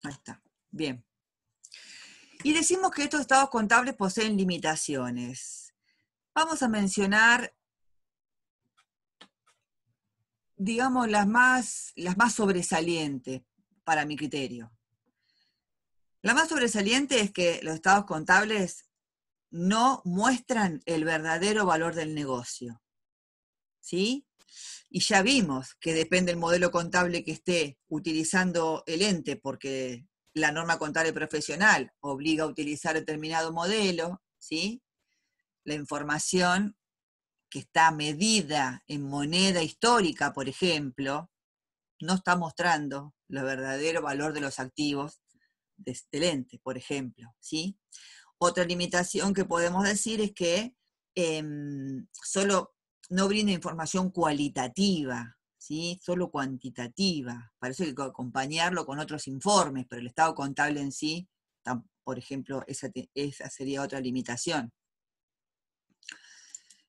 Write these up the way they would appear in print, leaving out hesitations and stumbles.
Ahí está. Bien. Y decimos que estos estados contables poseen limitaciones. Vamos a mencionar, digamos, las más sobresalientes para mi criterio. La más sobresaliente es que los estados contables no muestran el verdadero valor del negocio. ¿Sí? Y ya vimos que depende del modelo contable que esté utilizando el ente, porque la norma contable profesional obliga a utilizar determinado modelo, ¿sí? La información que está medida en moneda histórica, por ejemplo, no está mostrando el verdadero valor de los activos del ente, por ejemplo, ¿sí? Otra limitación que podemos decir es que solo no brinda información cualitativa, ¿sí? Solo cuantitativa. Para eso hay que acompañarlo con otros informes, pero el estado contable en sí, por ejemplo, esa sería otra limitación.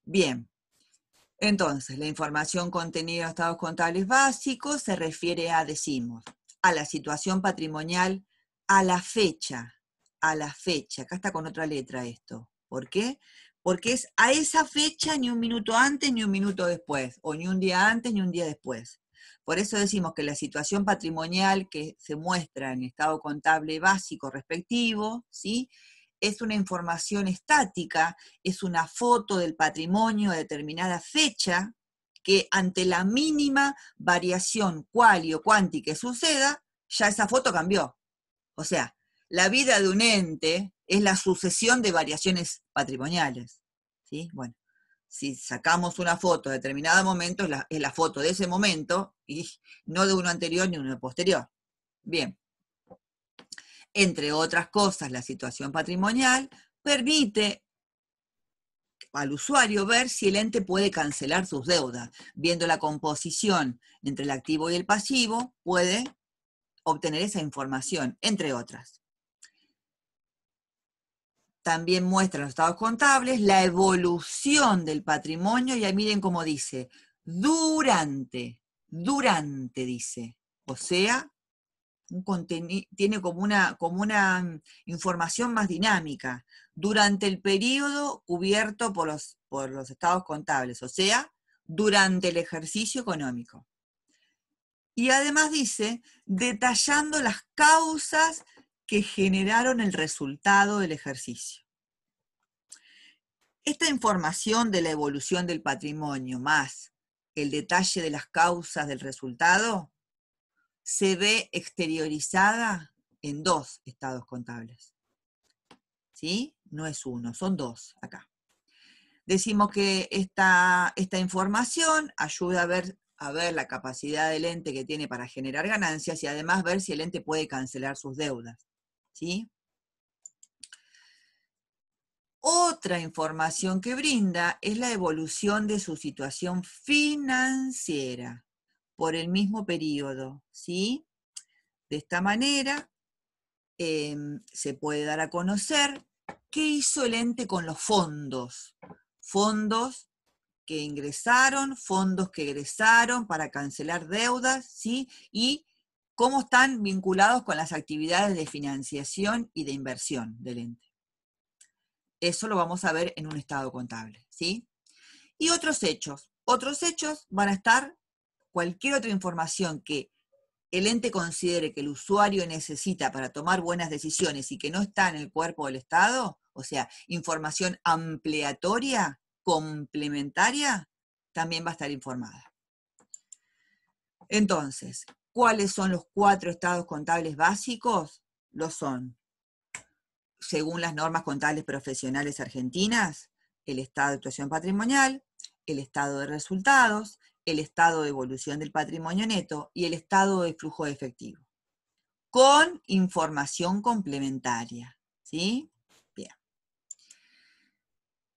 Bien, entonces, la información contenida en estados contables básicos se refiere a, decimos, a la situación patrimonial a la fecha. Acá está con otra letra esto. ¿Por qué? Porque es a esa fecha, ni un minuto antes ni un minuto después, o ni un día antes ni un día después. Por eso decimos que la situación patrimonial que se muestra en estado contable básico respectivo, ¿sí?, es una información estática, es una foto del patrimonio a determinada fecha, que ante la mínima variación cuali o cuanti que suceda, ya esa foto cambió. O sea, la vida de un ente es la sucesión de variaciones patrimoniales. ¿Sí? Bueno, si sacamos una foto de determinado momento, es la foto de ese momento y no de uno anterior ni uno posterior. Bien. Entre otras cosas, la situación patrimonial permite al usuario ver si el ente puede cancelar sus deudas. Viendo la composición entre el activo y el pasivo, puede obtener esa información, entre otras. También muestra los estados contables la evolución del patrimonio, y ahí miren cómo dice, durante dice, o sea, tiene como una información más dinámica, durante el periodo cubierto por los estados contables, o sea, durante el ejercicio económico. Y además dice, detallando las causas que generaron el resultado del ejercicio. Esta información de la evolución del patrimonio más el detalle de las causas del resultado se ve exteriorizada en dos estados contables. ¿Sí? No es uno, son dos acá. Decimos que esta información ayuda a ver la capacidad del ente que tiene para generar ganancias y además ver si el ente puede cancelar sus deudas. ¿Sí? Otra información que brinda es la evolución de su situación financiera por el mismo periodo, ¿sí? De esta manera se puede dar a conocer qué hizo el ente con los fondos. Fondos que ingresaron, fondos que egresaron para cancelar deudas, ¿sí? Y cómo están vinculados con las actividades de financiación y de inversión del ente. Eso lo vamos a ver en un estado contable, ¿sí? Y otros hechos van a estar cualquier otra información que el ente considere que el usuario necesita para tomar buenas decisiones y que no está en el cuerpo del Estado, o sea, información ampliatoria, complementaria, también va a estar informada. Entonces, ¿cuáles son los 4 estados contables básicos? Los son, según las normas contables profesionales argentinas, el estado de actuación patrimonial, el estado de resultados, el estado de evolución del patrimonio neto y el estado de flujo de efectivo, con información complementaria, ¿sí? Bien.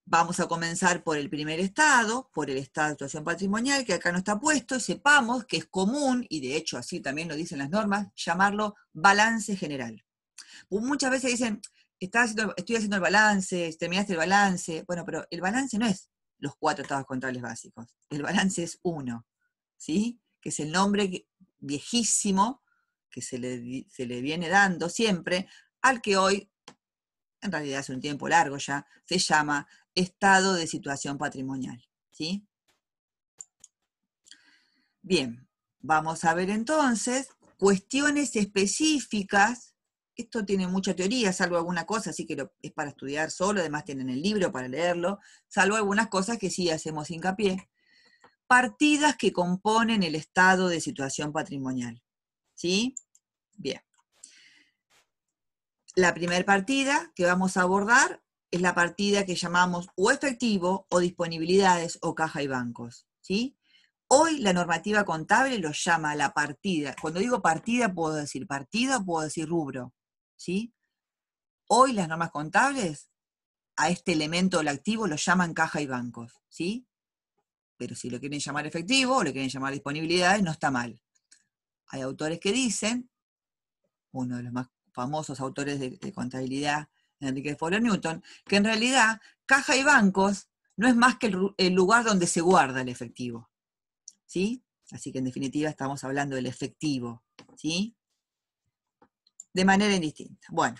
Vamos a comenzar por el primer estado, por el estado de actuación patrimonial, que acá no está puesto, y sepamos que es común, y de hecho así también lo dicen las normas, llamarlo balance general. Muchas veces dicen, estoy haciendo el balance, terminaste el balance. Bueno, pero el balance no es los 4 estados contables básicos. El balance es uno, ¿sí? Que es el nombre viejísimo que se le viene dando siempre al que hoy, en realidad hace un tiempo largo ya, se llama estado de situación patrimonial, ¿sí? Bien, vamos a ver entonces cuestiones específicas. Esto tiene mucha teoría, salvo alguna cosa, así que es para estudiar solo, además tienen el libro para leerlo, salvo algunas cosas que sí hacemos hincapié. Partidas que componen el estado de situación patrimonial, ¿sí? Bien. La primera partida que vamos a abordar es la partida que llamamos o efectivo o disponibilidades o caja y bancos, ¿sí? Hoy la normativa contable lo llama la partida. Cuando digo partida puedo decir partida o puedo decir rubro, ¿sí? Hoy las normas contables a este elemento, el activo, lo llaman caja y bancos, ¿sí? Pero si lo quieren llamar efectivo o lo quieren llamar disponibilidades, no está mal. Hay autores que dicen, uno de los más famosos autores de contabilidad, Enrique Foro Newton, que en realidad caja y bancos no es más que el lugar donde se guarda el efectivo, ¿sí? Así que en definitiva estamos hablando del efectivo, ¿sí? De manera indistinta. Bueno,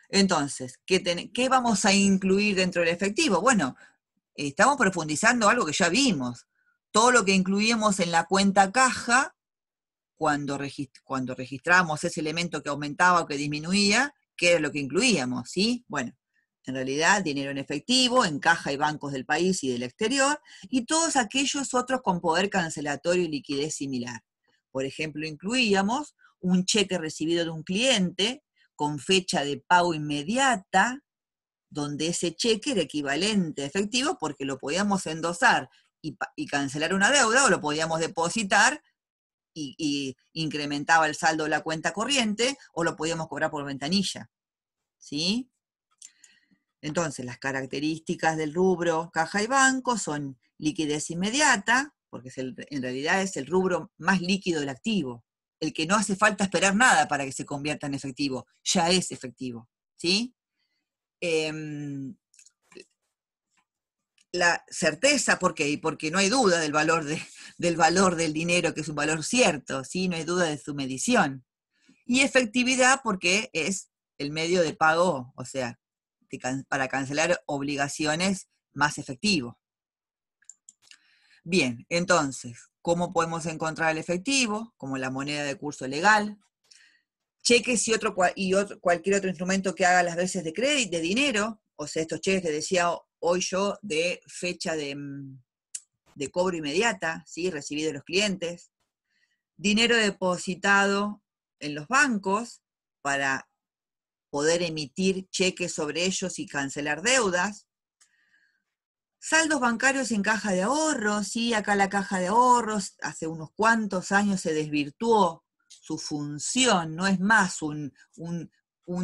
entonces, ¿qué vamos a incluir dentro del efectivo? Bueno, estamos profundizando algo que ya vimos. Todo lo que incluíamos en la cuenta caja, cuando registramos ese elemento que aumentaba o que disminuía, ¿qué era lo que incluíamos? ¿Sí? Bueno, en realidad dinero en efectivo, en caja y bancos del país y del exterior, y todos aquellos otros con poder cancelatorio y liquidez similar. Por ejemplo, incluíamos un cheque recibido de un cliente con fecha de pago inmediata, donde ese cheque era equivalente a efectivo porque lo podíamos endosar y cancelar una deuda, o lo podíamos depositar y incrementaba el saldo de la cuenta corriente, o lo podíamos cobrar por ventanilla, ¿sí? Entonces, las características del rubro caja y banco son liquidez inmediata, porque en realidad es el rubro más líquido del activo, el que no hace falta esperar nada para que se convierta en efectivo, ya es efectivo, ¿sí? La certeza, ¿por qué? Porque no hay duda del valor del dinero, que es un valor cierto, ¿sí? No hay duda de su medición. Y efectividad, porque es el medio de pago, o sea, para cancelar obligaciones más efectivo. Bien, entonces, ¿cómo podemos encontrar el efectivo? Como la moneda de curso legal, cheques y cualquier otro instrumento que haga las veces de crédito, de dinero, o sea, estos cheques que decía hoy yo de fecha de cobro inmediata, ¿sí? Recibido de los clientes, dinero depositado en los bancos para poder emitir cheques sobre ellos y cancelar deudas, saldos bancarios en caja de ahorros, ¿sí? Acá la caja de ahorros hace unos cuantos años se desvirtuó su función, no es más un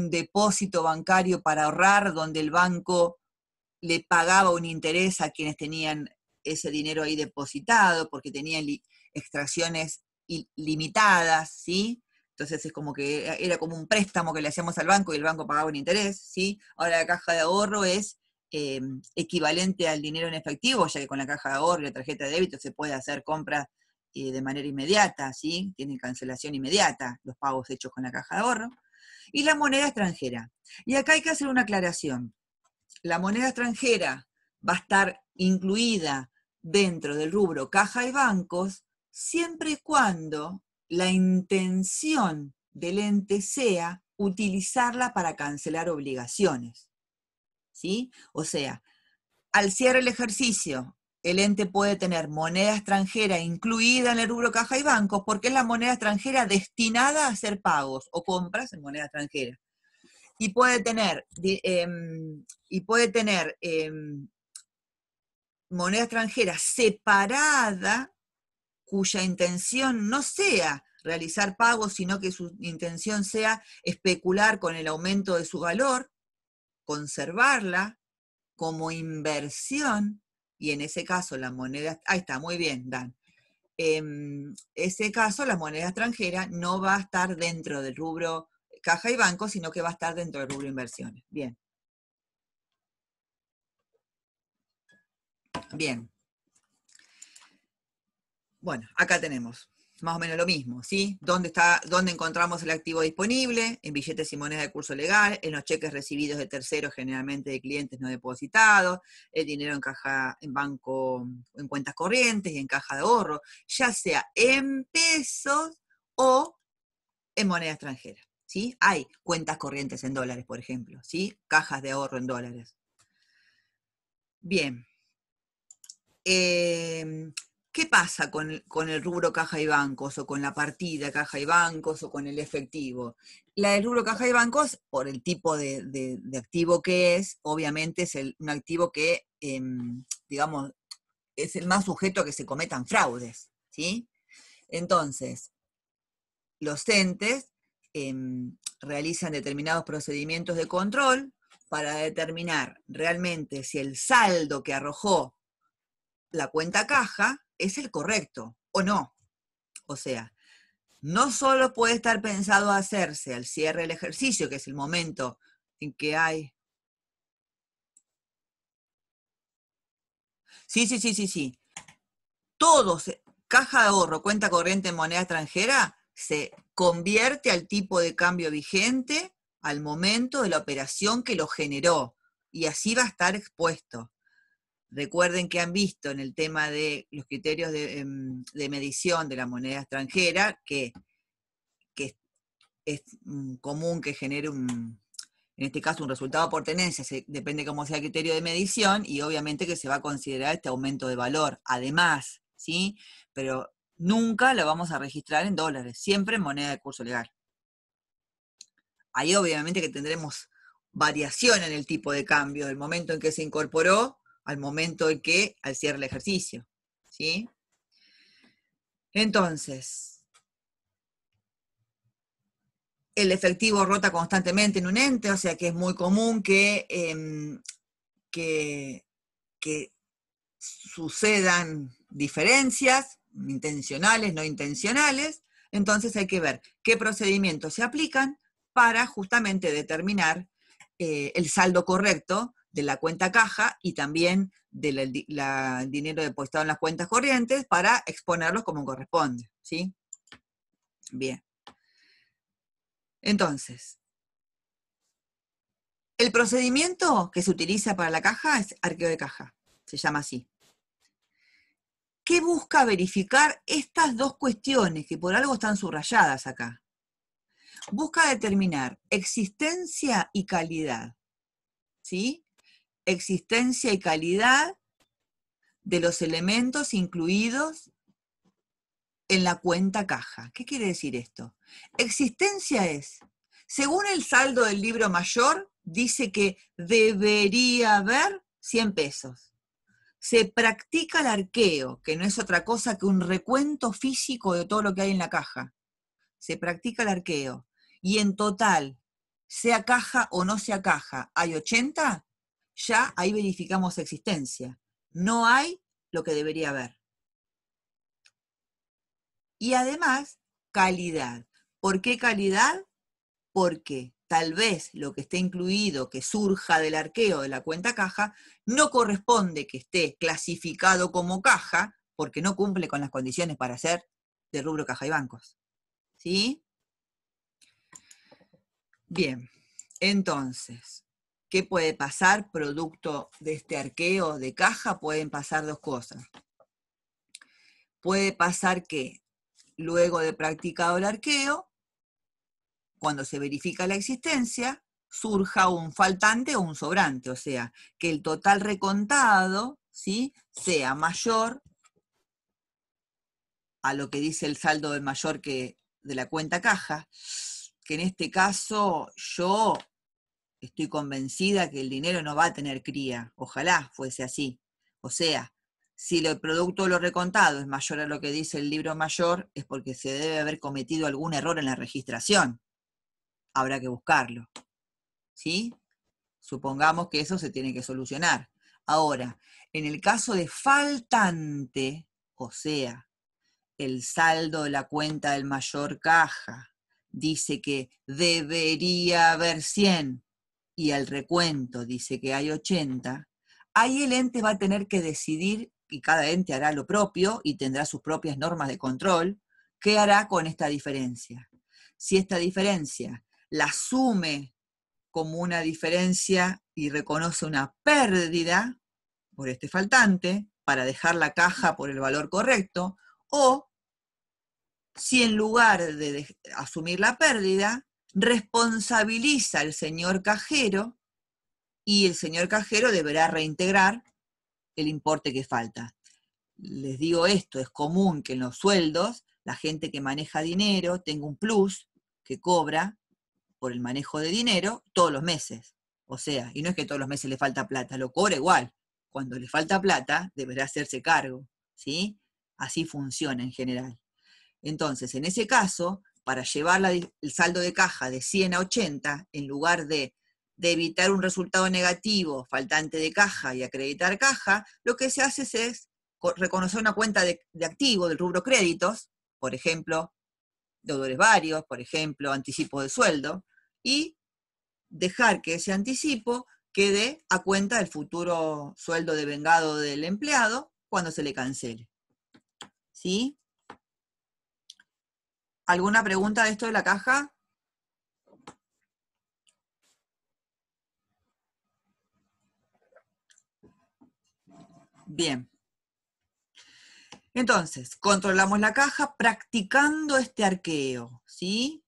depósito bancario para ahorrar donde el banco le pagaba un interés a quienes tenían ese dinero ahí depositado, porque tenían extracciones limitadas, ¿sí? Entonces es como que era como un préstamo que le hacíamos al banco y el banco pagaba un interés, ¿sí? Ahora la caja de ahorro es equivalente al dinero en efectivo, ya que con la caja de ahorro y la tarjeta de débito se puede hacer compras de manera inmediata, ¿sí? Tienen cancelación inmediata los pagos hechos con la caja de ahorro. Y la moneda extranjera. Y acá hay que hacer una aclaración. La moneda extranjera va a estar incluida dentro del rubro caja y bancos siempre y cuando la intención del ente sea utilizarla para cancelar obligaciones, ¿sí? O sea, al cierre del ejercicio, el ente puede tener moneda extranjera incluida en el rubro caja y bancos porque es la moneda extranjera destinada a hacer pagos o compras en moneda extranjera. Y puede tener, moneda extranjera separada, cuya intención no sea realizar pagos, sino que su intención sea especular con el aumento de su valor, conservarla como inversión, y en ese caso la moneda, ahí está, muy bien, Dan. En ese caso la moneda extranjera no va a estar dentro del rubro caja y banco, sino que va a estar dentro del rubro inversiones. Bien. Bien. Bueno, acá tenemos. más o menos lo mismo, ¿sí? ¿Dónde encontramos el activo disponible? En billetes y monedas de curso legal, en los cheques recibidos de terceros, generalmente de clientes no depositados, el dinero en caja, en banco, en cuentas corrientes y en caja de ahorro, ya sea en pesos o en moneda extranjera, ¿sí? Hay cuentas corrientes en dólares, por ejemplo, ¿sí? Cajas de ahorro en dólares. Bien. ¿Qué pasa con el rubro caja y bancos, o con la partida caja y bancos, o con el efectivo? La del rubro caja y bancos, por el tipo de activo que es, obviamente es un activo que, digamos, es el más sujeto a que se cometan fraudes, ¿sí? Entonces, los entes realizan determinados procedimientos de control para determinar realmente si el saldo que arrojó la cuenta caja es el correcto o no. O sea, no solo puede estar pensado hacerse al cierre del ejercicio, que es el momento en que hay... Sí. Todo, caja de ahorro, cuenta corriente en moneda extranjera, se convierte al tipo de cambio vigente al momento de la operación que lo generó. Y así va a estar expuesto. Recuerden que han visto en el tema de los criterios de medición de la moneda extranjera que es común que genere en este caso un resultado por tenencia, depende cómo sea el criterio de medición, y obviamente que se va a considerar este aumento de valor, además, ¿sí? Pero nunca lo vamos a registrar en dólares, siempre en moneda de curso legal. Ahí obviamente que tendremos variación en el tipo de cambio, del momento en que se incorporó al momento en que al cierre el ejercicio, ¿sí? Entonces, el efectivo rota constantemente en un ente, o sea que es muy común que sucedan diferencias intencionales, no intencionales. Entonces hay que ver qué procedimientos se aplican para justamente determinar el saldo correcto de la cuenta caja y también del dinero depositado en las cuentas corrientes para exponerlos como corresponde, ¿sí? Bien. Entonces, el procedimiento que se utiliza para la caja es arqueo de caja, se llama así. ¿Qué busca verificar estas dos cuestiones que por algo están subrayadas acá? Busca determinar existencia y calidad, ¿sí? Existencia y calidad de los elementos incluidos en la cuenta caja. ¿Qué quiere decir esto? Existencia es, según el saldo del libro mayor, dice que debería haber 100 pesos. Se practica el arqueo, que no es otra cosa que un recuento físico de todo lo que hay en la caja. Se practica el arqueo. Y en total, sea caja o no sea caja, hay 80, ya ahí verificamos existencia. No hay lo que debería haber. Y además, calidad. ¿Por qué calidad? Porque tal vez lo que esté incluido, que surja del arqueo de la cuenta caja, no corresponde que esté clasificado como caja, porque no cumple con las condiciones para ser de rubro caja y bancos. ¿Sí? Bien, entonces, ¿qué puede pasar producto de este arqueo de caja? Pueden pasar dos cosas. Puede pasar que luego de practicado el arqueo, cuando se verifica la existencia, surja un faltante o un sobrante, o sea, que el total recontado, ¿sí?, sea mayor a lo que dice el saldo del mayor que de la cuenta caja, que en este caso yo estoy convencida que el dinero no va a tener cría, ojalá fuese así. O sea, si el producto de lo recontado es mayor a lo que dice el libro mayor, es porque se debe haber cometido algún error en la registración. Habrá que buscarlo. ¿Sí? Supongamos que eso se tiene que solucionar. Ahora, en el caso de faltante, o sea, el saldo de la cuenta del mayor caja dice que debería haber 100 y el recuento dice que hay 80, ahí el ente va a tener que decidir, y cada ente hará lo propio y tendrá sus propias normas de control, ¿qué hará con esta diferencia? Si esta diferencia la asume como una diferencia y reconoce una pérdida por este faltante, para dejar la caja por el valor correcto, o si en lugar de asumir la pérdida, responsabiliza al señor cajero y el señor cajero deberá reintegrar el importe que falta. Les digo esto, es común que en los sueldos la gente que maneja dinero tenga un plus que cobra por el manejo de dinero todos los meses. O sea, y no es que todos los meses le falta plata, lo cobra igual. Cuando le falta plata, deberá hacerse cargo, ¿sí? Así funciona en general. Entonces, en ese caso, para llevar el saldo de caja de 100 a 80, en lugar de evitar un resultado negativo, faltante de caja y acreditar caja, lo que se hace es reconocer una cuenta de activo del rubro créditos, por ejemplo, deudores varios, por ejemplo, anticipo de sueldo, y dejar que ese anticipo quede a cuenta del futuro sueldo devengado del empleado cuando se le cancele. ¿Sí? ¿Alguna pregunta de esto de la caja? Bien. Entonces, controlamos la caja practicando este arqueo, ¿sí?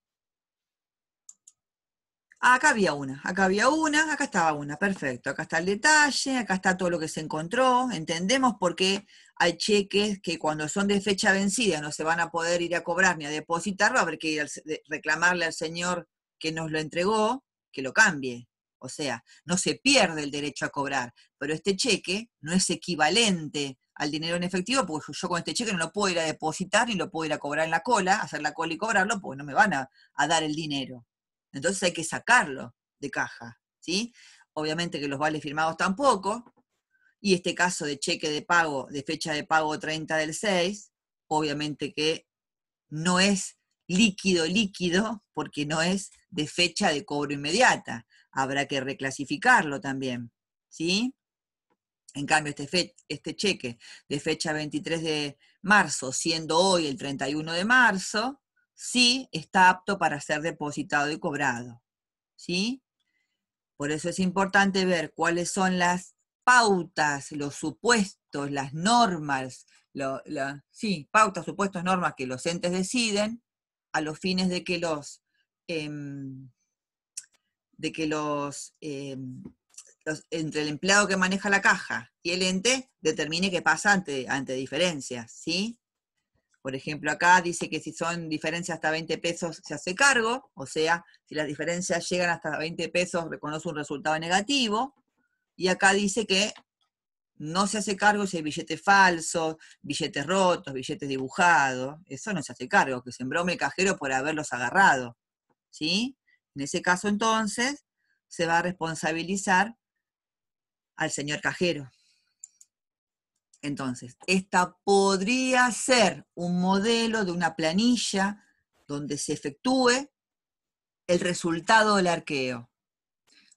Acá había una, acá estaba una, perfecto. Acá está el detalle, acá está todo lo que se encontró. Entendemos por qué hay cheques que cuando son de fecha vencida no se van a poder ir a cobrar ni a depositar, va a haber que ir a reclamarle al señor que nos lo entregó que lo cambie. O sea, no se pierde el derecho a cobrar, pero este cheque no es equivalente al dinero en efectivo, porque yo con este cheque no lo puedo ir a depositar ni lo puedo ir a cobrar en la cola, hacer la cola y cobrarlo, porque no me van a dar el dinero. Entonces hay que sacarlo de caja, ¿sí? Obviamente que los vales firmados tampoco, y este caso de cheque de pago, de fecha de pago 30 del 6, obviamente que no es líquido, porque no es de fecha de cobro inmediata. Habrá que reclasificarlo también, ¿sí? En cambio, este cheque de fecha 23 de marzo, siendo hoy el 31 de marzo, sí está apto para ser depositado y cobrado, ¿sí? Por eso es importante ver cuáles son las pautas, los supuestos, las normas, pautas, supuestos, normas que los entes deciden a los fines de que entre el empleado que maneja la caja y el ente determine qué pasa ante diferencias, ¿sí? Por ejemplo, acá dice que si son diferencias hasta 20 pesos se hace cargo, o sea, si las diferencias llegan hasta 20 pesos reconoce un resultado negativo, y acá dice que no se hace cargo si hay billetes falsos, billetes rotos, billetes dibujados, eso no se hace cargo, que se embrome el cajero por haberlos agarrado, ¿sí? En ese caso, entonces, se va a responsabilizar al señor cajero. Entonces, esta podría ser un modelo de una planilla donde se efectúe el resultado del arqueo,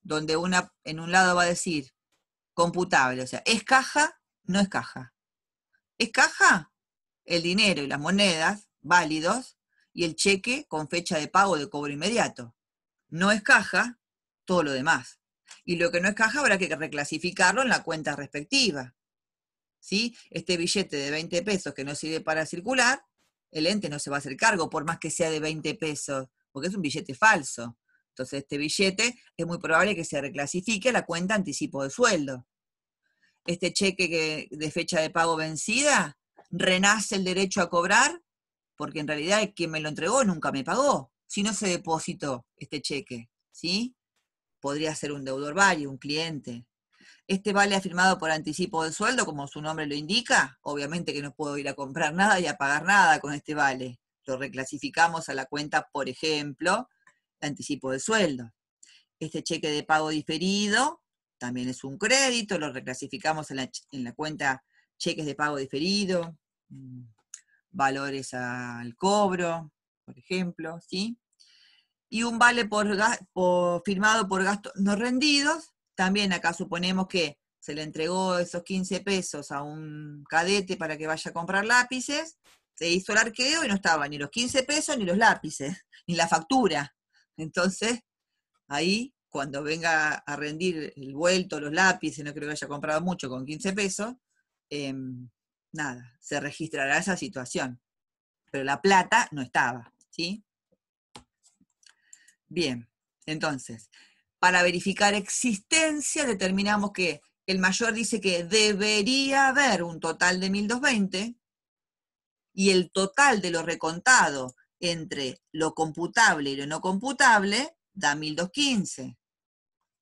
donde en un lado va a decir computable, o sea, ¿es caja? No es caja. ¿Es caja? El dinero y las monedas válidos y el cheque con fecha de pago de cobro inmediato. No es caja, todo lo demás. Y lo que no es caja habrá que reclasificarlo en la cuenta respectiva. ¿Sí? Este billete de 20 pesos que no sirve para circular, el ente no se va a hacer cargo, por más que sea de 20 pesos, porque es un billete falso. Entonces este billete es muy probable que se reclasifique a la cuenta anticipo de sueldo. Este cheque de fecha de pago vencida, renace el derecho a cobrar, porque en realidad quien me lo entregó nunca me pagó, si no se depositó este cheque, ¿sí? Podría ser un deudor vario, un cliente. Este vale afirmado por anticipo de sueldo, como su nombre lo indica, obviamente que no puedo ir a comprar nada y a pagar nada con este vale. Lo reclasificamos a la cuenta, por ejemplo, de anticipo de sueldo. Este cheque de pago diferido también es un crédito, lo reclasificamos en la cuenta cheques de pago diferido, valores al cobro, por ejemplo, ¿sí? Y un vale firmado por gastos no rendidos, también acá suponemos que se le entregó esos 15 pesos a un cadete para que vaya a comprar lápices, se hizo el arqueo y no estaban ni los 15 pesos ni los lápices, ni la factura. Entonces, ahí, cuando venga a rendir el vuelto, los lápices, no creo que haya comprado mucho con 15 pesos, nada, se registrará esa situación. Pero la plata no estaba, ¿sí? Bien, entonces, para verificar existencia, determinamos que el mayor dice que debería haber un total de 1220 y el total de lo recontado entre lo computable y lo no computable da 1215.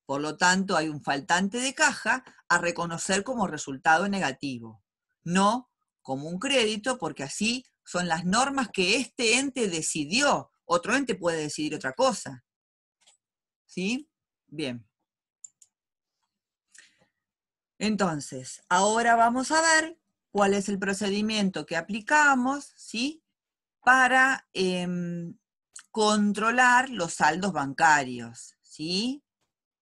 Por lo tanto, hay un faltante de caja a reconocer como resultado negativo, no como un crédito, porque así son las normas que este ente decidió. Otro ente puede decidir otra cosa. ¿Sí? Bien. Entonces, ahora vamos a ver cuál es el procedimiento que aplicamos, ¿sí? Para controlar los saldos bancarios, ¿sí?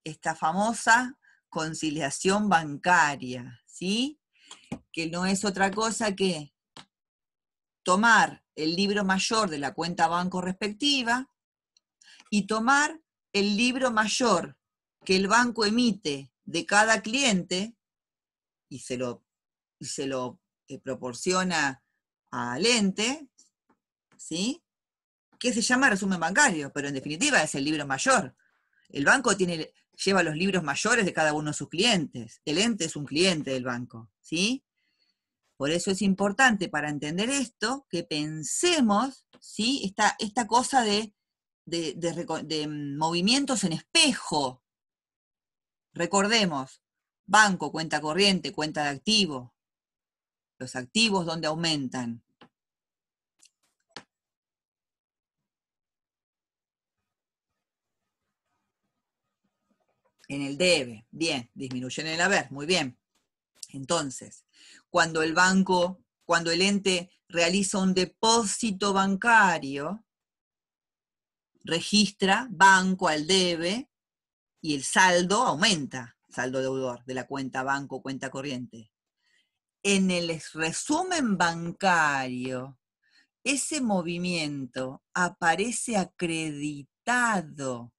Esta famosa conciliación bancaria, ¿sí? Que no es otra cosa que tomar el libro mayor de la cuenta banco respectiva y tomar el libro mayor que el banco emite de cada cliente y se lo proporciona al ente, ¿sí? Que se llama resumen bancario, pero en definitiva es el libro mayor. El banco lleva los libros mayores de cada uno de sus clientes. El ente es un cliente del banco, ¿sí? Por eso es importante para entender esto que pensemos, ¿sí? Esta cosa de movimientos en espejo. Recordemos, banco, cuenta corriente, cuenta de activo. Los activos donde aumentan. En el debe, bien, disminuyen en el haber, muy bien. Entonces, cuando el ente realiza un depósito bancario, registra banco al debe y el saldo aumenta, saldo deudor de la cuenta banco, cuenta corriente. En el resumen bancario, ese movimiento aparece acreditado,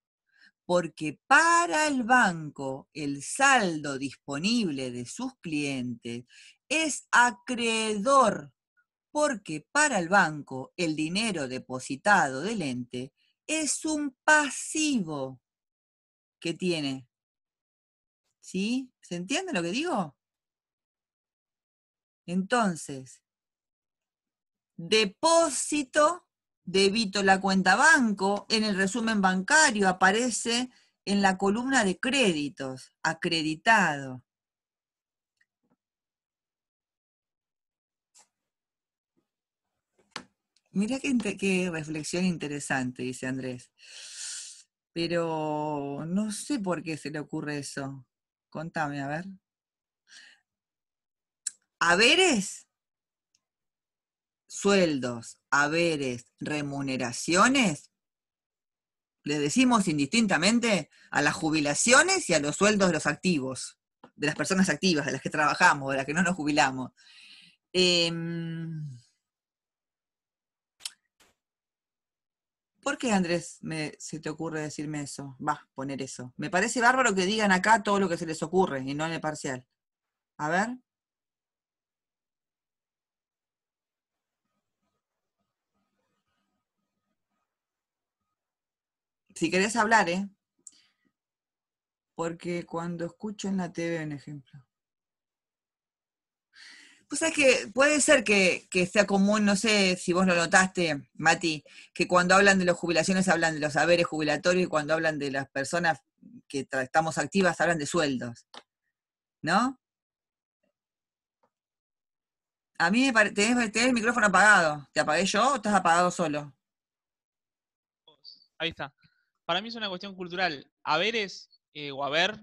porque para el banco el saldo disponible de sus clientes es acreedor, porque para el banco el dinero depositado del ente es un pasivo que tiene. ¿Sí? ¿Se entiende lo que digo? Entonces, depósito, débito la cuenta banco, en el resumen bancario aparece en la columna de créditos, acreditado. Mirá qué reflexión interesante, dice Andrés. Pero no sé por qué se le ocurre eso. Contame, a ver. Haberes, sueldos, haberes, remuneraciones, le decimos indistintamente a las jubilaciones y a los sueldos de los activos, de las personas activas, de las que trabajamos, de las que no nos jubilamos. ¿Por qué, Andrés, se te ocurre decirme eso? Poner eso. Me parece bárbaro que digan acá todo lo que se les ocurre y no en el parcial. A ver. Si querés hablar, ¿eh? Porque cuando escucho en la TV, un ejemplo. Pues es que puede ser que sea común, no sé si vos lo notaste, Mati, que cuando hablan de las jubilaciones hablan de los haberes jubilatorios y cuando hablan de las personas que estamos activas hablan de sueldos, ¿no? A mí tenés el micrófono apagado. ¿Te apagué yo o estás apagado solo? Ahí está. Para mí es una cuestión cultural. Haberes o haber,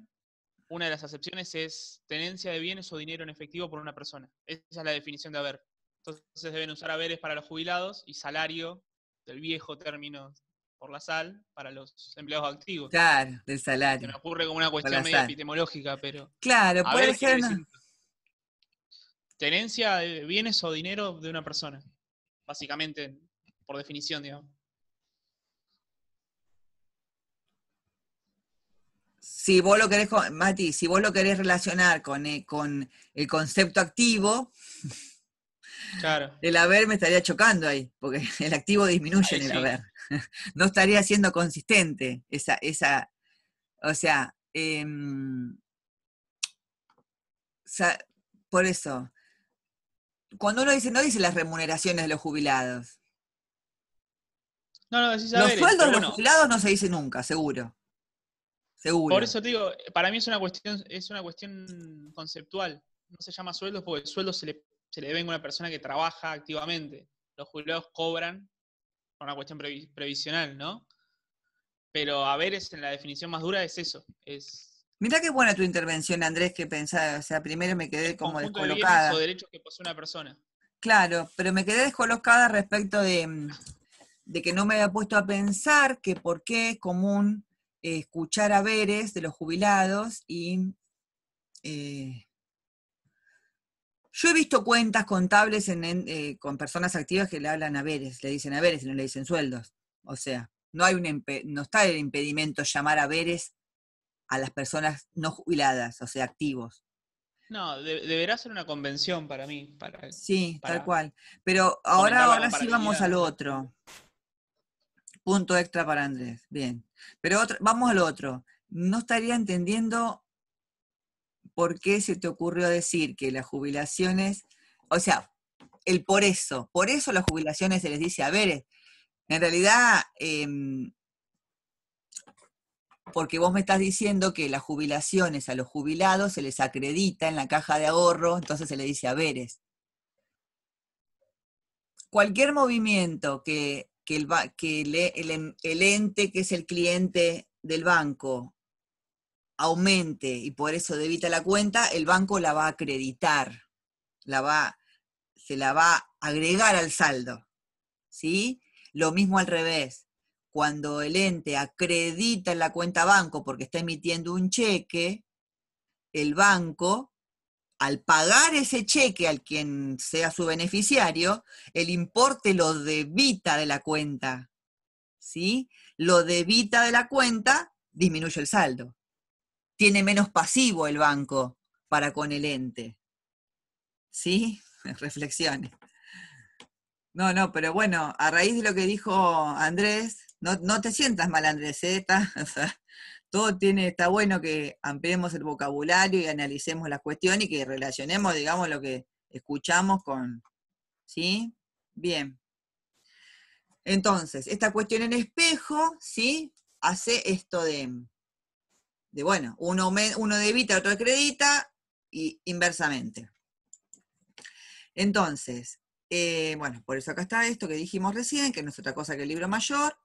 una de las acepciones es tenencia de bienes o dinero en efectivo por una persona. Esa es la definición de haber. Entonces deben usar haberes para los jubilados y salario, del viejo término por la sal, para los empleados activos. Claro, del Se me salario, ocurre como una por cuestión la medio sal. epistemológica, pero Claro, puede haber quiere ser, decir tenencia de bienes o dinero de una persona. básicamente, por definición, digamos. Si vos lo querés, Mati, si vos lo querés relacionar con el concepto activo, Claro. el haber me estaría chocando ahí, porque el activo disminuye Ahí en el sí. haber. No estaría siendo consistente o sea, por eso, cuando uno dice, no dice las remuneraciones de los jubilados. No, decís Los saberes, sueldos pero de los bueno, jubilados no se dice nunca, seguro. por Seguro. eso te digo, para mí es una cuestión conceptual. No se llama sueldos porque el sueldo se le debe a una persona que trabaja activamente. Los jubilados cobran por una cuestión previsional, ¿no? Pero haberes en la definición más dura es eso, es Mirá qué buena tu intervención, Andrés, que pensaba, o sea, primero me quedé el como conjunto de bienes o descolocada. derechos que posee una persona. Claro, pero me quedé descolocada respecto de que no me había puesto a pensar que por qué es común escuchar haberes de los jubilados y yo he visto cuentas contables con personas activas que le hablan haberes, le dicen haberes y no le dicen sueldos. O sea, no está el impedimento llamar haberes a las personas no jubiladas, o sea, activos. No, deberá ser una convención para mí, Sí, tal para cual. Pero fomentar la ahora sí vamos comparabilidad, a lo ¿no? otro. Punto extra para Andrés. Bien. Pero vamos a lo otro. No estaría entendiendo por qué se te ocurrió decir que las jubilaciones, o sea, por eso las jubilaciones se les dice haberes. En realidad, porque vos me estás diciendo que las jubilaciones a los jubilados se les acredita en la caja de ahorro, entonces se les dice haberes. Cualquier movimiento el ente que es el cliente del banco aumente y por eso debita la cuenta, el banco la va a acreditar, se la va a agregar al saldo, ¿sí? Lo mismo al revés. Cuando el ente acredita en la cuenta banco porque está emitiendo un cheque, el banco, al pagar ese cheque al quien sea su beneficiario, el importe lo debita de la cuenta, ¿sí? Lo debita de la cuenta, disminuye el saldo. Tiene menos pasivo el banco para con el ente, ¿sí? Reflexiones. No, pero bueno, a raíz de lo que dijo Andrés, no te sientas mal, Andrés, ¿eh? O sea, está bueno que ampliemos el vocabulario y analicemos la cuestión y que relacionemos, digamos, lo que escuchamos con, ¿sí? Bien. Entonces, esta cuestión en espejo, ¿sí? Hace esto bueno, uno debita, otro acredita, y inversamente. Entonces, bueno, por eso acá está esto que dijimos recién, que no es otra cosa que el libro mayor.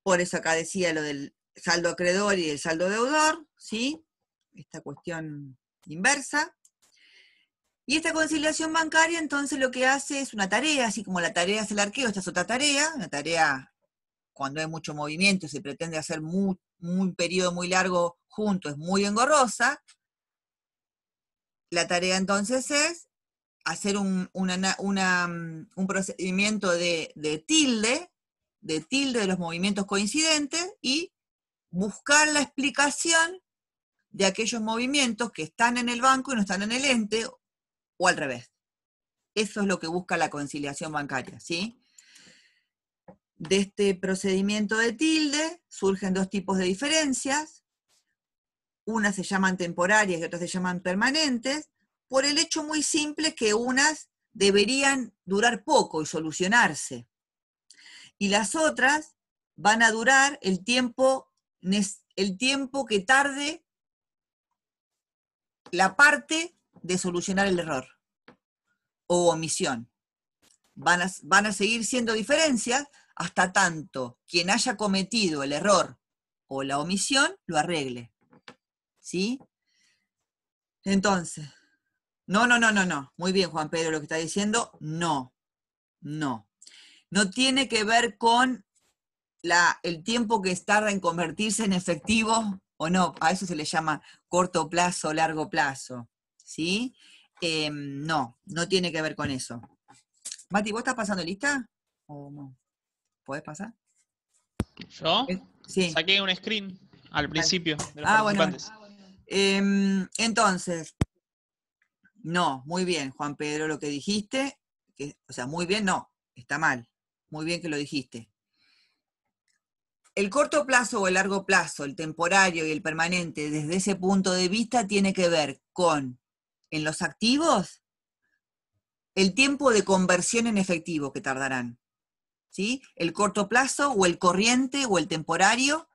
Por eso acá decía lo del saldo acreedor y el saldo deudor, ¿sí? Esta cuestión inversa. Y esta conciliación bancaria, entonces, lo que hace es una tarea, así como la tarea es el arqueo, esta es otra tarea, una tarea cuando hay mucho movimiento y se pretende hacer un periodo muy largo junto, es muy engorrosa. La tarea entonces es hacer un procedimiento de tilde de los movimientos coincidentes y buscar la explicación de aquellos movimientos que están en el banco y no están en el ente, o al revés. Eso es lo que busca la conciliación bancaria, ¿sí? De este procedimiento de tilde surgen dos tipos de diferencias. Unas se llaman temporarias y otras se llaman permanentes, por el hecho muy simple que unas deberían durar poco y solucionarse. Y las otras van a durar el tiempo que tarde la parte de solucionar el error o omisión. Van a seguir siendo diferencias hasta tanto quien haya cometido el error o la omisión lo arregle. ¿Sí? Entonces, no. Muy bien, Juan Pedro, lo que está diciendo, no. No tiene que ver con el tiempo que tarda en convertirse en efectivo o no. A eso se le llama corto plazo, largo plazo. ¿Sí? No tiene que ver con eso. Mati, ¿vos estás pasando lista? ¿O no? ¿Podés pasar? ¿Yo? Sí. Saqué un screen al principio de los Bueno. participantes. Entonces, no, muy bien, Juan Pedro, lo que dijiste, o sea, muy bien, no, está mal. Muy bien que lo dijiste. El corto plazo o el largo plazo, el temporario y el permanente, desde ese punto de vista, tiene que ver con, en los activos, el tiempo de conversión en efectivo que tardarán. ¿Sí? El corto plazo o el corriente o el temporario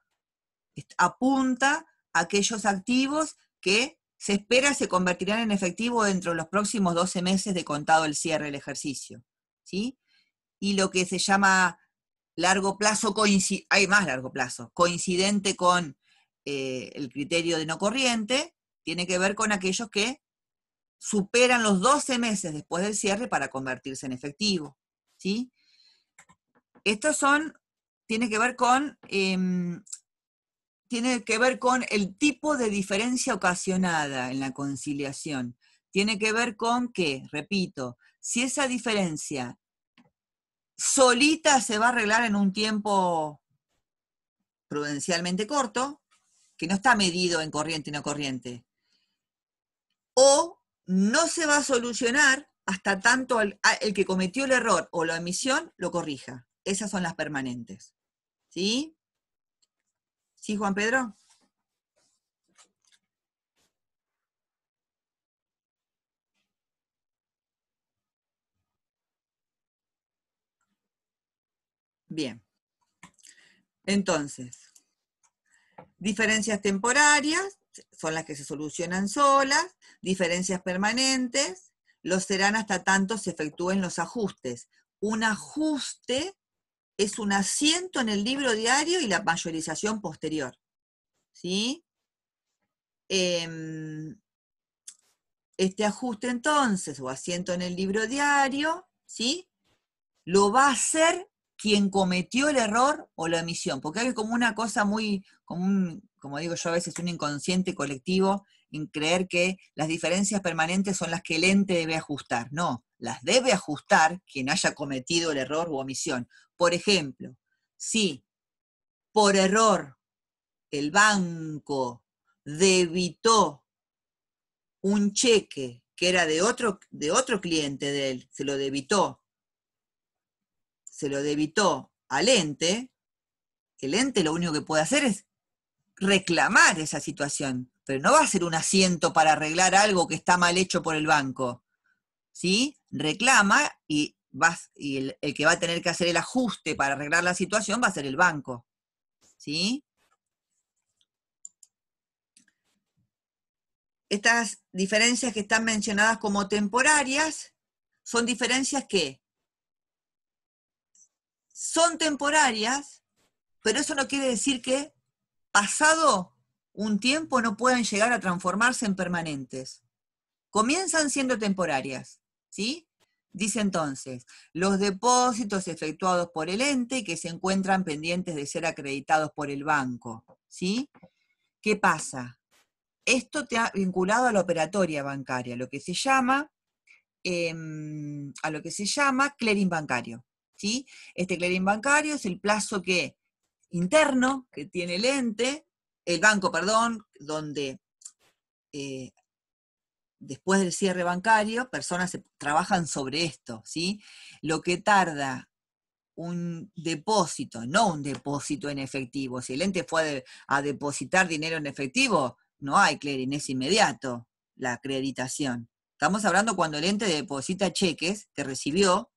apunta a aquellos activos que se espera se convertirán en efectivo dentro de los próximos 12 meses de contado el cierre del ejercicio. ¿Sí? Y lo que se llama largo plazo, hay más largo plazo, coincidente con el criterio de no corriente, tiene que ver con aquellos que superan los 12 meses después del cierre para convertirse en efectivo. ¿Sí? Estos tiene que ver con el tipo de diferencia ocasionada en la conciliación. Tiene que ver con que, repito, si esa diferencia solita se va a arreglar en un tiempo prudencialmente corto, que no está medido en corriente y no corriente, o no se va a solucionar hasta tanto el que cometió el error o la omisión lo corrija. Esas son las permanentes. ¿Sí? ¿Sí, Juan Pedro? Bien. Entonces, diferencias temporarias son las que se solucionan solas, diferencias permanentes lo serán hasta tanto se efectúen los ajustes. Un ajuste es un asiento en el libro diario y la mayorización posterior. ¿Sí? Este ajuste entonces, o asiento en el libro diario, ¿sí? Lo va a hacer quien cometió el error o la omisión, porque hay como una cosa muy, como digo yo a veces, un inconsciente colectivo en creer que las diferencias permanentes son las que el ente debe ajustar. No, las debe ajustar quien haya cometido el error u omisión. Por ejemplo, si por error el banco debitó un cheque que era de otro cliente de él, se lo debitó al ente, el ente lo único que puede hacer es reclamar esa situación, pero no va a ser un asiento para arreglar algo que está mal hecho por el banco. ¿Sí? Reclama y el que va a tener que hacer el ajuste para arreglar la situación va a ser el banco. ¿Sí? Estas diferencias que están mencionadas como temporarias son diferencias que son temporarias, pero eso no quiere decir que pasado un tiempo no puedan llegar a transformarse en permanentes. Comienzan siendo temporarias, ¿sí? Dice entonces, los depósitos efectuados por el ente que se encuentran pendientes de ser acreditados por el banco, ¿sí? ¿Qué pasa? Esto te ha vinculado a la operatoria bancaria, a lo que se llama clearing bancario, ¿sí? Este clearing bancario es el plazo interno que tiene el banco, donde después del cierre bancario, personas trabajan sobre esto, ¿sí? Lo que tarda un depósito, no un depósito en efectivo. Si el ente fue a depositar dinero en efectivo, no hay clearing, es inmediato la acreditación. Estamos hablando cuando el ente deposita cheques que recibió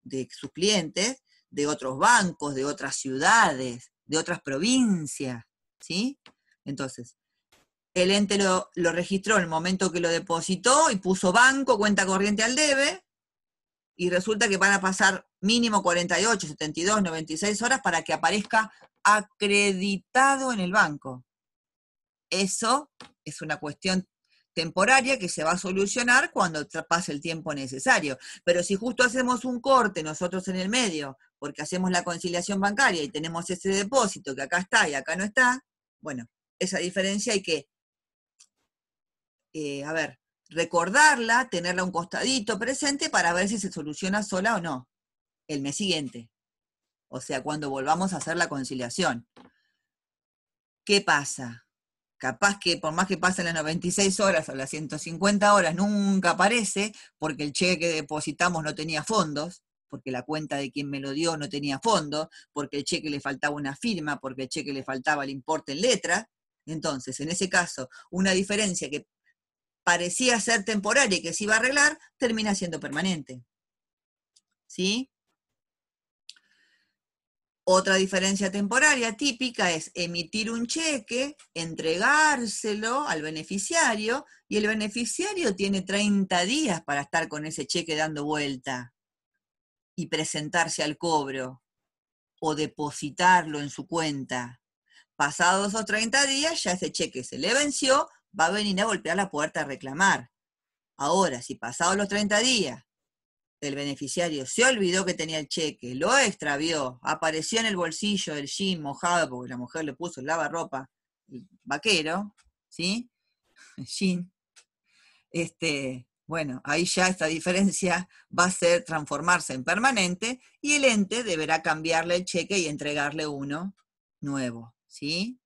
de sus clientes, de otros bancos, de otras ciudades, de otras provincias, ¿sí? Entonces, el ente lo registró en el momento que lo depositó y puso banco, cuenta corriente al debe, y resulta que van a pasar mínimo 48, 72, 96 horas para que aparezca acreditado en el banco. Eso es una cuestión temporaria que se va a solucionar cuando pase el tiempo necesario. Pero si justo hacemos un corte nosotros en el medio, porque hacemos la conciliación bancaria y tenemos ese depósito que acá está y acá no está, bueno, esa diferencia hay que, recordarla, tenerla a un costadito presente para ver si se soluciona sola o no el mes siguiente. O sea, cuando volvamos a hacer la conciliación. ¿Qué pasa? Capaz que por más que pasen las 96 horas o las 150 horas, nunca aparece porque el cheque que depositamos no tenía fondos, porque la cuenta de quien me lo dio no tenía fondos, porque el cheque le faltaba una firma, porque el cheque le faltaba el importe en letra. Entonces, en ese caso, una diferencia que parecía ser temporaria y que se iba a arreglar, termina siendo permanente. ¿Sí? Otra diferencia temporaria típica es emitir un cheque, entregárselo al beneficiario, y el beneficiario tiene 30 días para estar con ese cheque dando vuelta y presentarse al cobro o depositarlo en su cuenta. Pasados esos 30 días, ya ese cheque se le venció, va a venir a golpear la puerta a reclamar. Ahora, si pasados los 30 días el beneficiario se olvidó que tenía el cheque, lo extravió, apareció en el bolsillo del jean mojado porque la mujer le puso el lavarropa, el vaquero, ¿sí? El jean. Bueno, ahí ya esta diferencia va a ser transformarse en permanente y el ente deberá cambiarle el cheque y entregarle uno nuevo, ¿sí?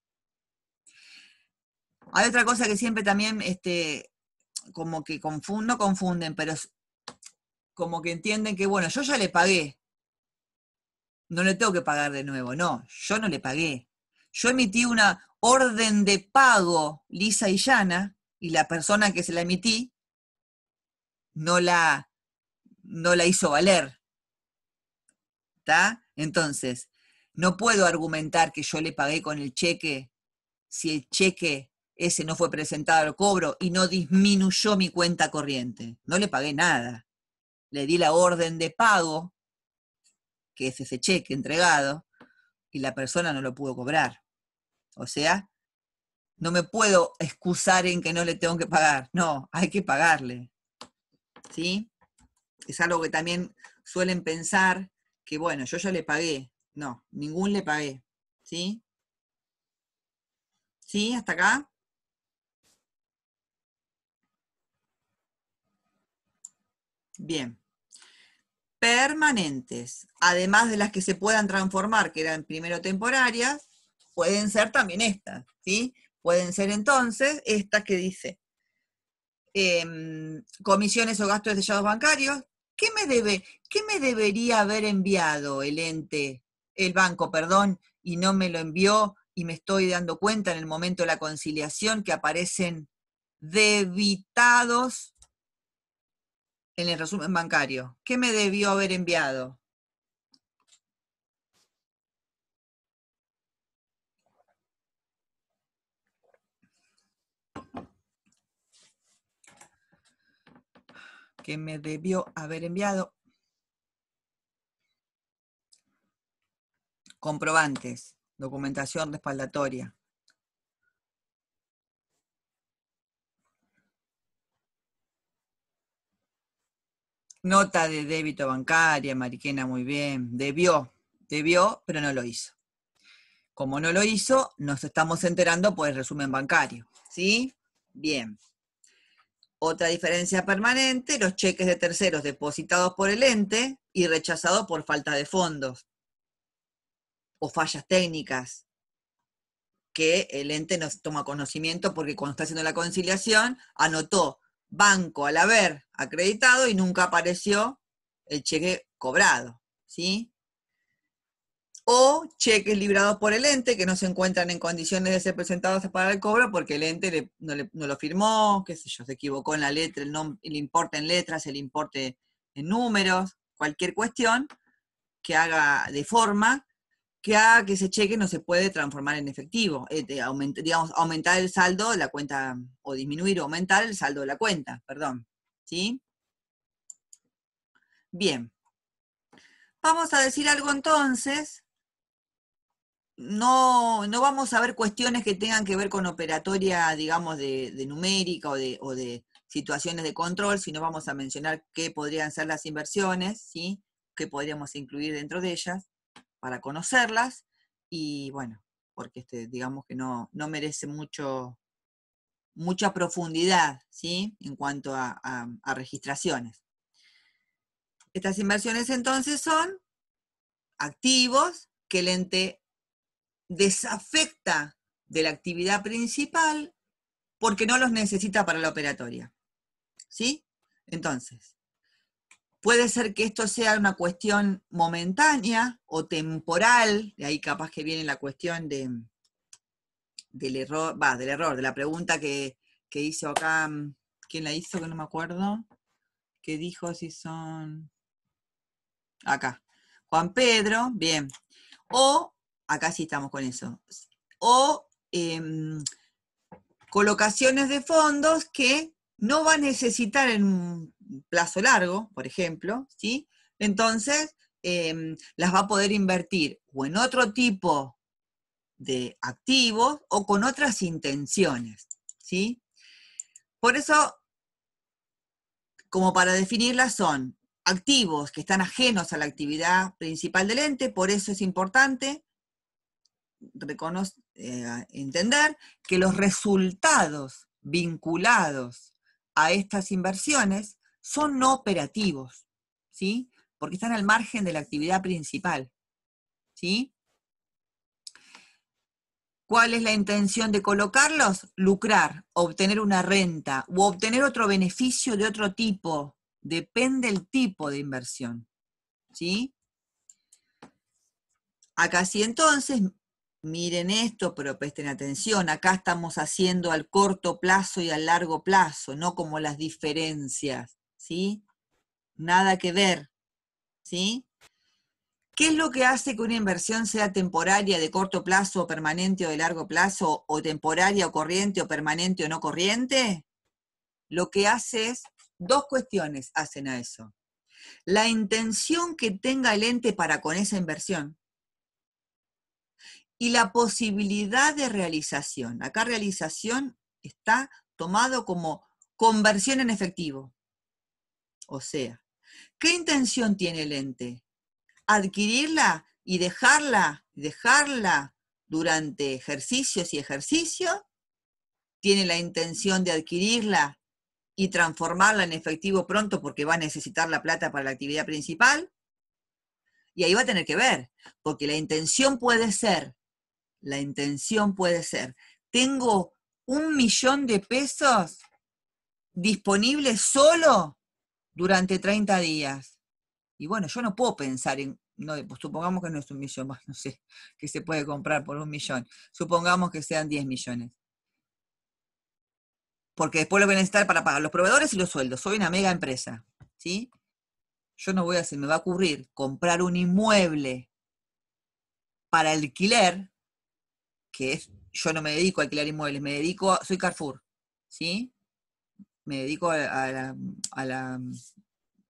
Hay otra cosa que siempre también, como que no confunden, pero como que entienden que, bueno, yo ya le pagué, no le tengo que pagar de nuevo, no, yo no le pagué. Yo emití una orden de pago lisa y llana, y la persona que se la emití no la hizo valer, ¿está? Entonces, no puedo argumentar que yo le pagué con el cheque si el cheque ese no fue presentado al cobro y no disminuyó mi cuenta corriente. No le pagué nada. Le di la orden de pago, que es ese cheque entregado, y la persona no lo pudo cobrar. O sea, no me puedo excusar en que no le tengo que pagar. No, hay que pagarle. ¿Sí? Es algo que también suelen pensar que, bueno, yo ya le pagué. No, ningún le pagué. ¿Sí? ¿Sí? ¿Hasta acá? Bien. Permanentes. Además de las que se puedan transformar, que eran primero temporarias, pueden ser también estas. ¿Sí? Pueden ser entonces estas que dice comisiones o gastos de sellados bancarios. ¿Qué me debería haber enviado el banco, perdón, y no me lo envió y me estoy dando cuenta en el momento de la conciliación que aparecen debitados en el resumen bancario? ¿Qué me debió haber enviado? ¿Qué me debió haber enviado? Comprobantes, documentación respaldatoria. Nota de débito bancaria, Mariquena, muy bien. Debió, pero no lo hizo. Como no lo hizo, nos estamos enterando por el resumen bancario. ¿Sí? Bien. Otra diferencia permanente, los cheques de terceros depositados por el ente y rechazados por falta de fondos o fallas técnicas que el ente nos toma conocimiento porque cuando está haciendo la conciliación anotó banco al haber acreditado y nunca apareció el cheque cobrado, ¿sí? O cheques librados por el ente que no se encuentran en condiciones de ser presentados para el cobro porque el ente no lo firmó, qué sé yo, se equivocó en la letra, el importe en letras, el importe en números, cualquier cuestión que haga de forma que haga que ese cheque no se puede transformar en efectivo, aumentar el saldo de la cuenta, o disminuir o aumentar el saldo de la cuenta, perdón, ¿sí? Bien, vamos a decir algo entonces. No vamos a ver cuestiones que tengan que ver con operatoria, digamos, de numérica o de situaciones de control, sino vamos a mencionar qué podrían ser las inversiones, ¿sí? Qué podríamos incluir dentro de ellas para conocerlas y, bueno, porque digamos que no merece mucho mucha profundidad, ¿sí? En cuanto a registraciones. Estas inversiones entonces son activos que el ente desafecta de la actividad principal porque no los necesita para la operatoria, ¿sí? Entonces, puede ser que esto sea una cuestión momentánea o temporal, de ahí capaz que viene la cuestión del error, de la pregunta que hizo acá, ¿quién la hizo? Que no me acuerdo, que dijo si son... Acá, Juan Pedro, bien. O, acá sí estamos con eso, o colocaciones de fondos que no va a necesitar en un plazo largo, por ejemplo, ¿sí? Entonces, las va a poder invertir o en otro tipo de activos o con otras intenciones, ¿sí? Por eso, como para definirlas, son activos que están ajenos a la actividad principal del ente, por eso es importante entender que los resultados vinculados a estas inversiones son no operativos, ¿sí? Porque están al margen de la actividad principal, ¿sí? ¿Cuál es la intención de colocarlos? Lucrar, obtener una renta u obtener otro beneficio de otro tipo. Depende el tipo de inversión, ¿sí? Acá sí entonces, miren esto, pero presten atención, acá estamos haciendo al corto plazo y al largo plazo, no como las diferencias, ¿sí? Nada que ver, ¿sí? ¿Qué es lo que hace que una inversión sea temporaria, de corto plazo, o permanente o de largo plazo, o temporaria o corriente, o permanente o no corriente? Lo que hace es, dos cuestiones hacen a eso. La intención que tenga el ente para con esa inversión, y la posibilidad de realización. Acá realización está tomado como conversión en efectivo. O sea, ¿qué intención tiene el ente? Adquirirla y dejarla durante ejercicios y ejercicios. Tiene la intención de adquirirla y transformarla en efectivo pronto porque va a necesitar la plata para la actividad principal. Y ahí va a tener que ver, porque la intención puede ser, tengo 1.000.000 de pesos disponibles solo durante 30 días. Y bueno, yo no puedo pensar en, no, pues supongamos que no es 1.000.000 más, no sé, que se puede comprar por 1.000.000. Supongamos que sean 10 millones. Porque después lo voy a necesitar para pagar los proveedores y los sueldos. Soy una mega empresa, ¿sí? Yo no voy a hacer, me va a ocurrir comprar un inmueble para alquiler, que es, yo no me dedico a alquilar inmuebles, soy Carrefour, ¿sí? Me dedico a la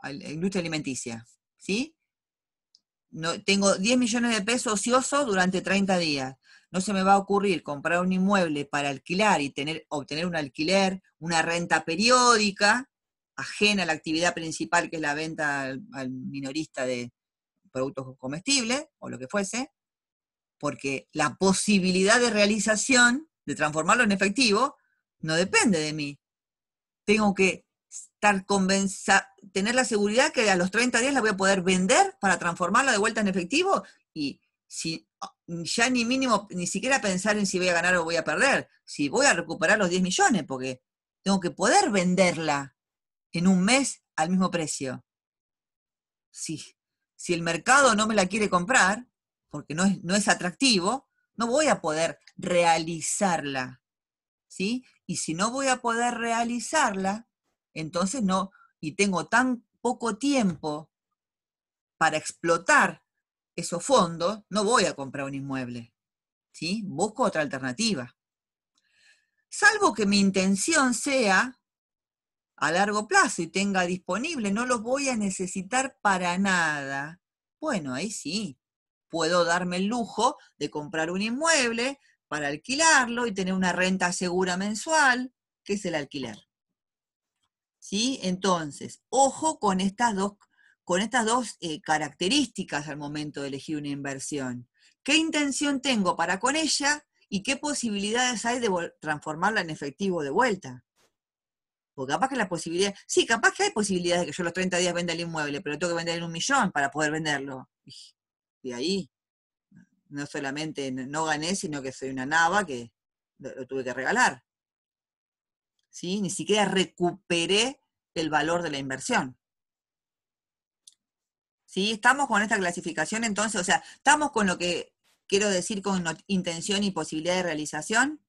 industria alimenticia, ¿sí? No, tengo 10 millones de pesos ociosos durante 30 días. No se me va a ocurrir comprar un inmueble para alquilar y obtener un alquiler, una renta periódica, ajena a la actividad principal que es la venta al minorista de productos comestibles o lo que fuese, porque la posibilidad de realización, de transformarlo en efectivo, no depende de mí. Tengo que tener la seguridad que a los 30 días la voy a poder vender para transformarla de vuelta en efectivo y si ya ni siquiera pensar en si voy a ganar o voy a perder, si voy a recuperar los 10 millones, porque tengo que poder venderla en un mes al mismo precio. Si el mercado no me la quiere comprar, porque no es atractivo, no voy a poder realizarla, ¿sí? Y si no voy a poder realizarla, entonces no, y tengo tan poco tiempo para explotar esos fondos, no voy a comprar un inmueble, ¿sí? Busco otra alternativa. Salvo que mi intención sea a largo plazo y tenga disponible, no los voy a necesitar para nada. Bueno, ahí sí, puedo darme el lujo de comprar un inmueble para alquilarlo y tener una renta segura mensual, que es el alquiler. ¿Sí? Entonces, ojo con estas dos características al momento de elegir una inversión. ¿Qué intención tengo para con ella? ¿Y qué posibilidades hay de transformarla en efectivo de vuelta? Porque capaz que la posibilidad, sí, capaz que hay posibilidades de que yo los 30 días venda el inmueble, pero tengo que vender en 1.000.000 para poder venderlo. Y ahí, no solamente no gané, sino que soy una nava que lo tuve que regalar. ¿Sí? Ni siquiera recuperé el valor de la inversión. ¿Sí? Estamos con esta clasificación entonces, o sea, estamos con lo que quiero decir con intención y posibilidad de realización.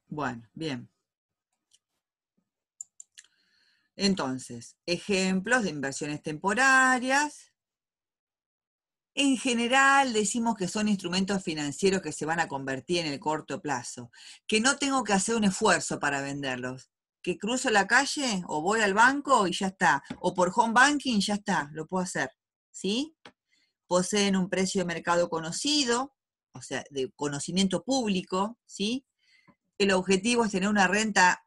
Bueno, bien. Entonces, ejemplos de inversiones temporarias. En general decimos que son instrumentos financieros que se van a convertir en el corto plazo, que no tengo que hacer un esfuerzo para venderlos, que cruzo la calle o voy al banco y ya está, o por home banking ya está, lo puedo hacer, ¿sí? Poseen un precio de mercado conocido, o sea, de conocimiento público, ¿sí? El objetivo es tener una renta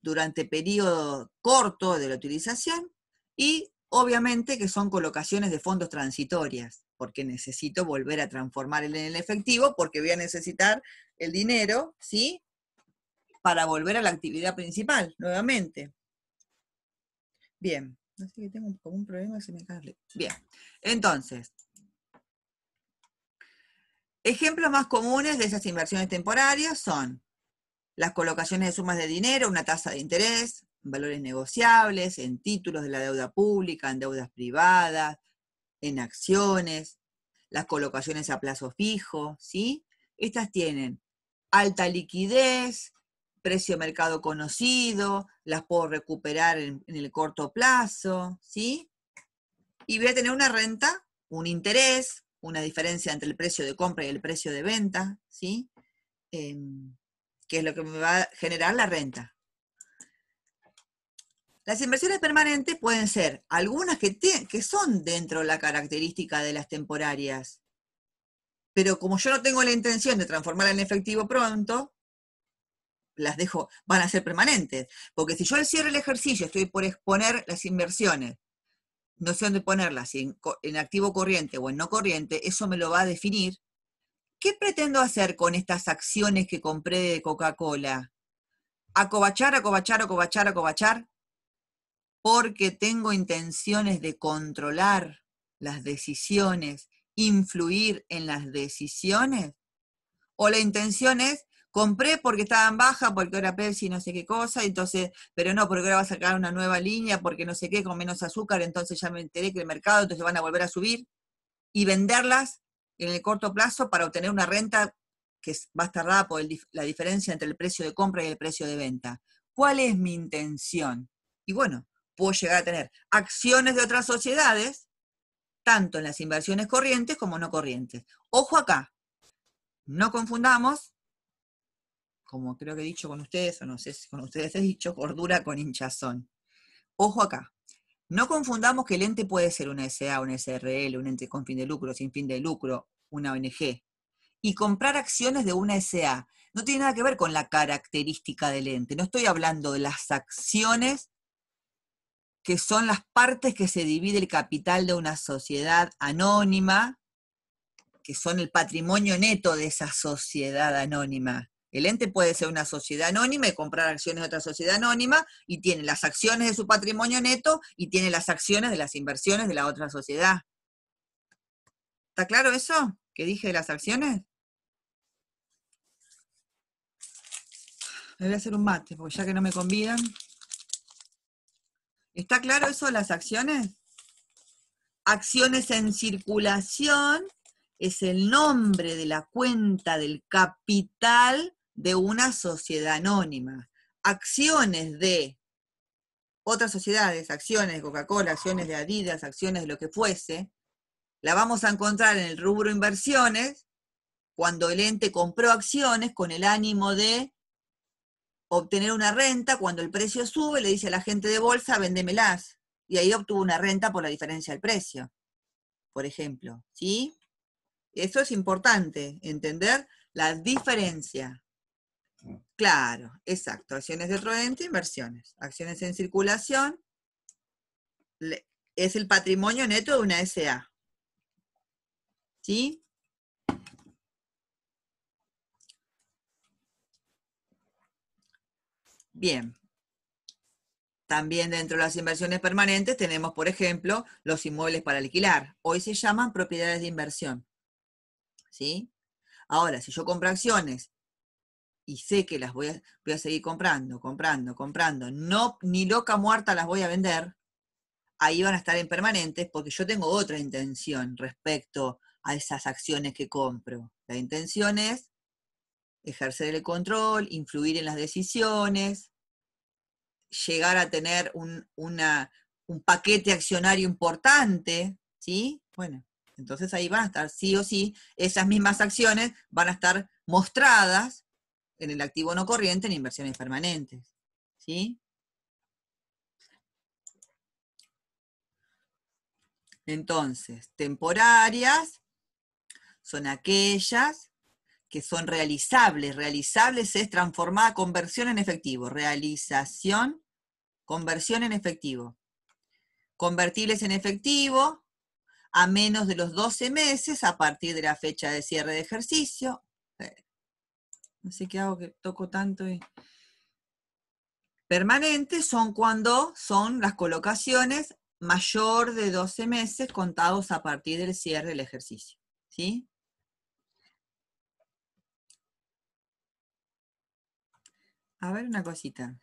durante periodo corto de la utilización y obviamente que son colocaciones de fondos transitorias, porque necesito volver a transformar en el efectivo, porque voy a necesitar el dinero, ¿sí? Para volver a la actividad principal, nuevamente. Bien, no sé que tengo como un problema, se me cae. Bien, entonces, ejemplos más comunes de esas inversiones temporarias son las colocaciones de sumas de dinero, una tasa de interés, valores negociables, en títulos de la deuda pública, en deudas privadas, en acciones, las colocaciones a plazo fijo, ¿sí? Estas tienen alta liquidez, precio de mercado conocido, las puedo recuperar en el corto plazo, ¿sí? Y voy a tener una renta, un interés, una diferencia entre el precio de compra y el precio de venta, ¿sí? Que es lo que me va a generar la renta. Las inversiones permanentes pueden ser algunas que son dentro de la característica de las temporarias, pero como yo no tengo la intención de transformarla en efectivo pronto, las dejo, van a ser permanentes. Porque si yo al cierre del ejercicio estoy por exponer las inversiones, no sé dónde ponerlas, si en activo corriente o en no corriente, eso me lo va a definir. ¿Qué pretendo hacer con estas acciones que compré de Coca-Cola? Acobachar, acobachar, acobachar, acobachar, porque tengo intenciones de controlar las decisiones, influir en las decisiones, o la intención es, compré porque estaba en baja, porque ahora Pepsi no sé qué cosa, entonces, pero no, porque ahora va a sacar una nueva línea, porque no sé qué, con menos azúcar, entonces ya me enteré que el mercado, entonces van a volver a subir, y venderlas en el corto plazo para obtener una renta que va a estar dada por la diferencia entre el precio de compra y el precio de venta. ¿Cuál es mi intención? Y bueno, puedo llegar a tener acciones de otras sociedades, tanto en las inversiones corrientes como no corrientes. Ojo acá, no confundamos, como creo que he dicho con ustedes, o no sé si con ustedes he dicho, gordura con hinchazón. Ojo acá, no confundamos que el ente puede ser una SA, una SRL, un ente con fin de lucro, sin fin de lucro, una ONG. Y comprar acciones de una SA no tiene nada que ver con la característica del ente. No estoy hablando de las acciones que son las partes que se divide el capital de una sociedad anónima, que son el patrimonio neto de esa sociedad anónima. El ente puede ser una sociedad anónima y comprar acciones de otra sociedad anónima y tiene las acciones de su patrimonio neto y tiene las acciones de las inversiones de la otra sociedad. ¿Está claro eso que dije de las acciones? Me voy a hacer un mate, porque ya que no me convidan. ¿Está claro eso de las acciones? Acciones en circulación es el nombre de la cuenta del capital de una sociedad anónima. Acciones de otras sociedades, acciones de Coca-Cola, acciones de Adidas, acciones de lo que fuese, la vamos a encontrar en el rubro inversiones cuando el ente compró acciones con el ánimo de obtener una renta. Cuando el precio sube, le dice a la gente de bolsa, véndemelas. Y ahí obtuvo una renta por la diferencia del precio, por ejemplo. ¿Sí? Eso es importante, entender la diferencia. Claro, exacto. Acciones de otro ente, inversiones. Acciones en circulación, es el patrimonio neto de una SA. ¿Sí? Bien. También dentro de las inversiones permanentes tenemos, por ejemplo, los inmuebles para alquilar. Hoy se llaman propiedades de inversión. ¿Sí? Ahora, si yo compro acciones y sé que las voy a seguir comprando, no, ni loca muerta las voy a vender, ahí van a estar en permanentes porque yo tengo otra intención respecto a esas acciones que compro. La intención es ejercer el control, influir en las decisiones, llegar a tener un paquete accionario importante, ¿sí? Bueno, entonces ahí van a estar sí o sí, esas mismas acciones van a estar mostradas en el activo no corriente en inversiones permanentes, ¿sí? Entonces, temporarias son aquellas que son realizables. Realizables es transformada, conversión en efectivo. Realización, conversión en efectivo. Convertibles en efectivo a menos de los 12 meses a partir de la fecha de cierre de ejercicio. No sé qué hago, que toco tanto. Permanentes son cuando son las colocaciones mayor de 12 meses contados a partir del cierre del ejercicio. ¿Sí? A ver una cosita.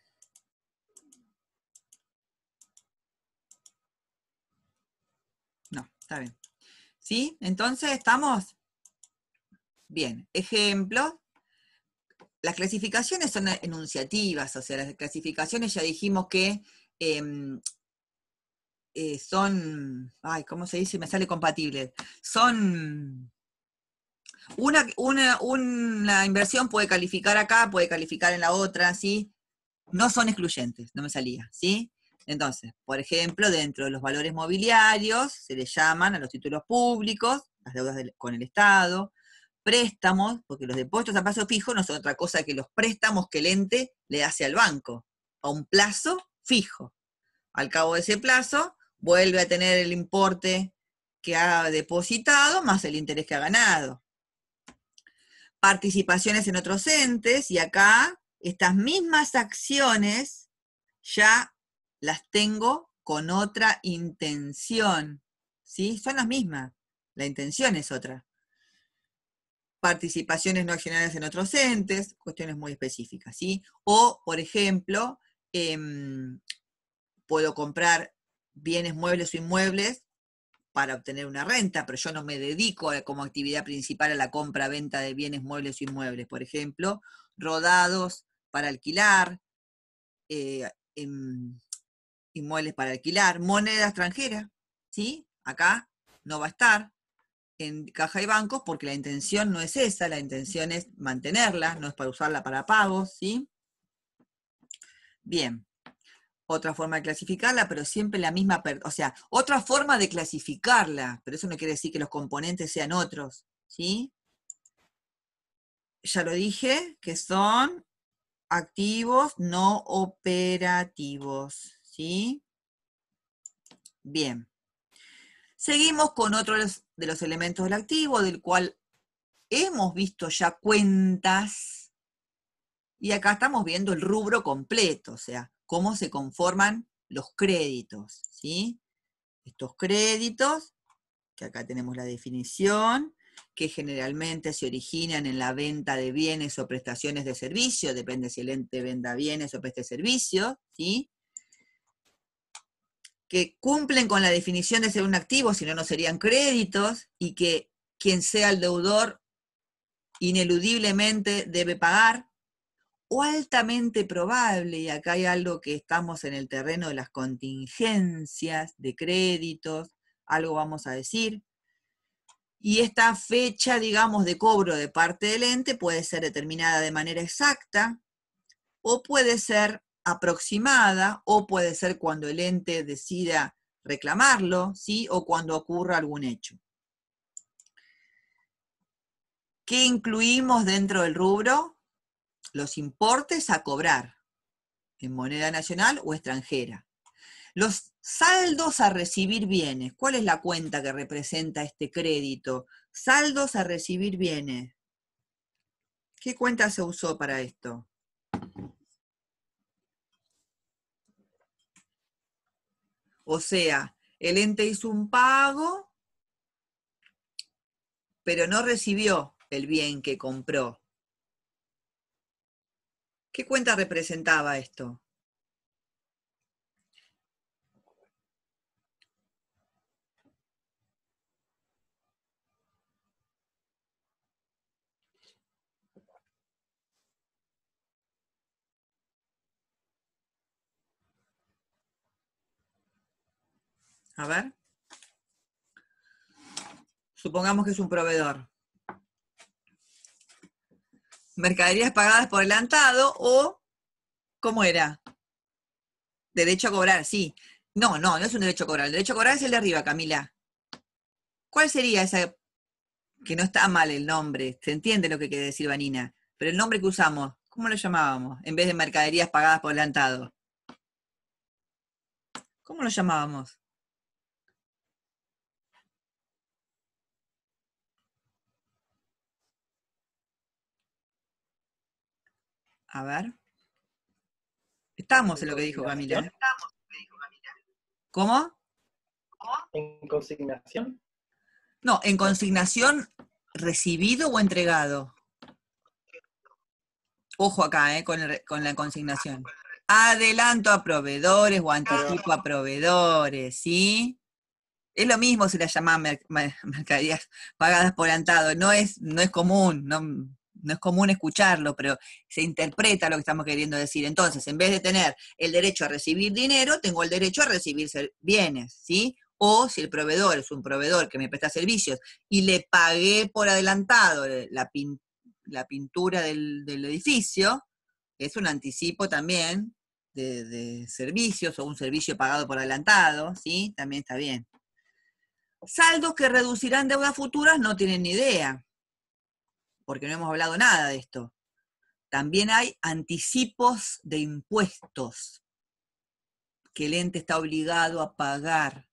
No, está bien. ¿Sí? Entonces, ¿estamos? Bien. Ejemplos. Las clasificaciones son enunciativas, o sea, las clasificaciones ya dijimos que son, ay, ¿cómo se dice? Me sale compatible. Son, una inversión puede calificar acá, puede calificar en la otra, ¿sí? No son excluyentes, no me salía, ¿sí? Entonces, por ejemplo, dentro de los valores mobiliarios se le llaman a los títulos públicos, las deudas con el Estado, préstamos, porque los depósitos a plazo fijo no son otra cosa que los préstamos que el ente le hace al banco, a un plazo fijo. Al cabo de ese plazo, vuelve a tener el importe que ha depositado más el interés que ha ganado. Participaciones en otros entes, y acá estas mismas acciones ya las tengo con otra intención, ¿sí? Son las mismas, la intención es otra. Participaciones no accionarias en otros entes, cuestiones muy específicas, ¿sí? O, por ejemplo, puedo comprar bienes muebles o inmuebles para obtener una renta, pero yo no me dedico como actividad principal a la compra-venta de bienes muebles o inmuebles. Por ejemplo, rodados para alquilar, inmuebles para alquilar, moneda extranjera, ¿sí? Acá no va a estar en caja y bancos porque la intención no es esa, la intención es mantenerla, no es para usarla para pagos, ¿sí? Bien. Otra forma de clasificarla, pero siempre la misma, o sea, otra forma de clasificarla, pero eso no quiere decir que los componentes sean otros, ¿sí? Ya lo dije, que son activos no operativos, ¿sí? Bien. Seguimos con otro de los elementos del activo, del cual hemos visto ya cuentas, y acá estamos viendo el rubro completo, o sea, cómo se conforman los créditos, ¿sí? Estos créditos, que acá tenemos la definición, que generalmente se originan en la venta de bienes o prestaciones de servicio, depende si el ente venda bienes o preste servicios, ¿sí? Que cumplen con la definición de ser un activo, si no, no serían créditos, y que quien sea el deudor ineludiblemente debe pagar, o altamente probable, y acá hay algo que estamos en el terreno de las contingencias de créditos, algo vamos a decir, y esta fecha, digamos, de cobro de parte del ente puede ser determinada de manera exacta, o puede ser aproximada, o puede ser cuando el ente decida reclamarlo, ¿sí? O cuando ocurra algún hecho. ¿Qué incluimos dentro del rubro? Los importes a cobrar, en moneda nacional o extranjera. Los saldos a recibir bienes. ¿Cuál es la cuenta que representa este crédito? Saldos a recibir bienes. ¿Qué cuenta se usó para esto? O sea, el ente hizo un pago, pero no recibió el bien que compró. ¿Qué cuenta representaba esto? A ver. Supongamos que es un proveedor. Mercaderías pagadas por adelantado o, ¿cómo era? Derecho a cobrar, sí. No es un derecho a cobrar. El derecho a cobrar es el de arriba, Camila. ¿Cuál sería esa? Que no está mal el nombre. Se entiende lo que quiere decir Vanina. Pero el nombre que usamos, ¿cómo lo llamábamos? En vez de mercaderías pagadas por adelantado. ¿Cómo lo llamábamos? A ver. Estamos en lo que dijo Camila. ¿Cómo? ¿En consignación? No, en consignación, recibido o entregado. Ojo acá, con la consignación. Adelanto a proveedores o anticipo a proveedores, ¿sí? Es lo mismo si las llaman mercaderías pagadas por adelantado. No es común, no es común escucharlo, pero se interpreta lo que estamos queriendo decir. Entonces, en vez de tener el derecho a recibir dinero, tengo el derecho a recibir bienes, ¿sí? O si el proveedor es un proveedor que me presta servicios y le pagué por adelantado la pintura del edificio, es un anticipo también de servicios o un servicio pagado por adelantado, ¿sí? También está bien. Saldos que reducirán deudas futuras no tienen ni idea, porque no hemos hablado nada de esto. También hay anticipos de impuestos que el ente está obligado a pagar,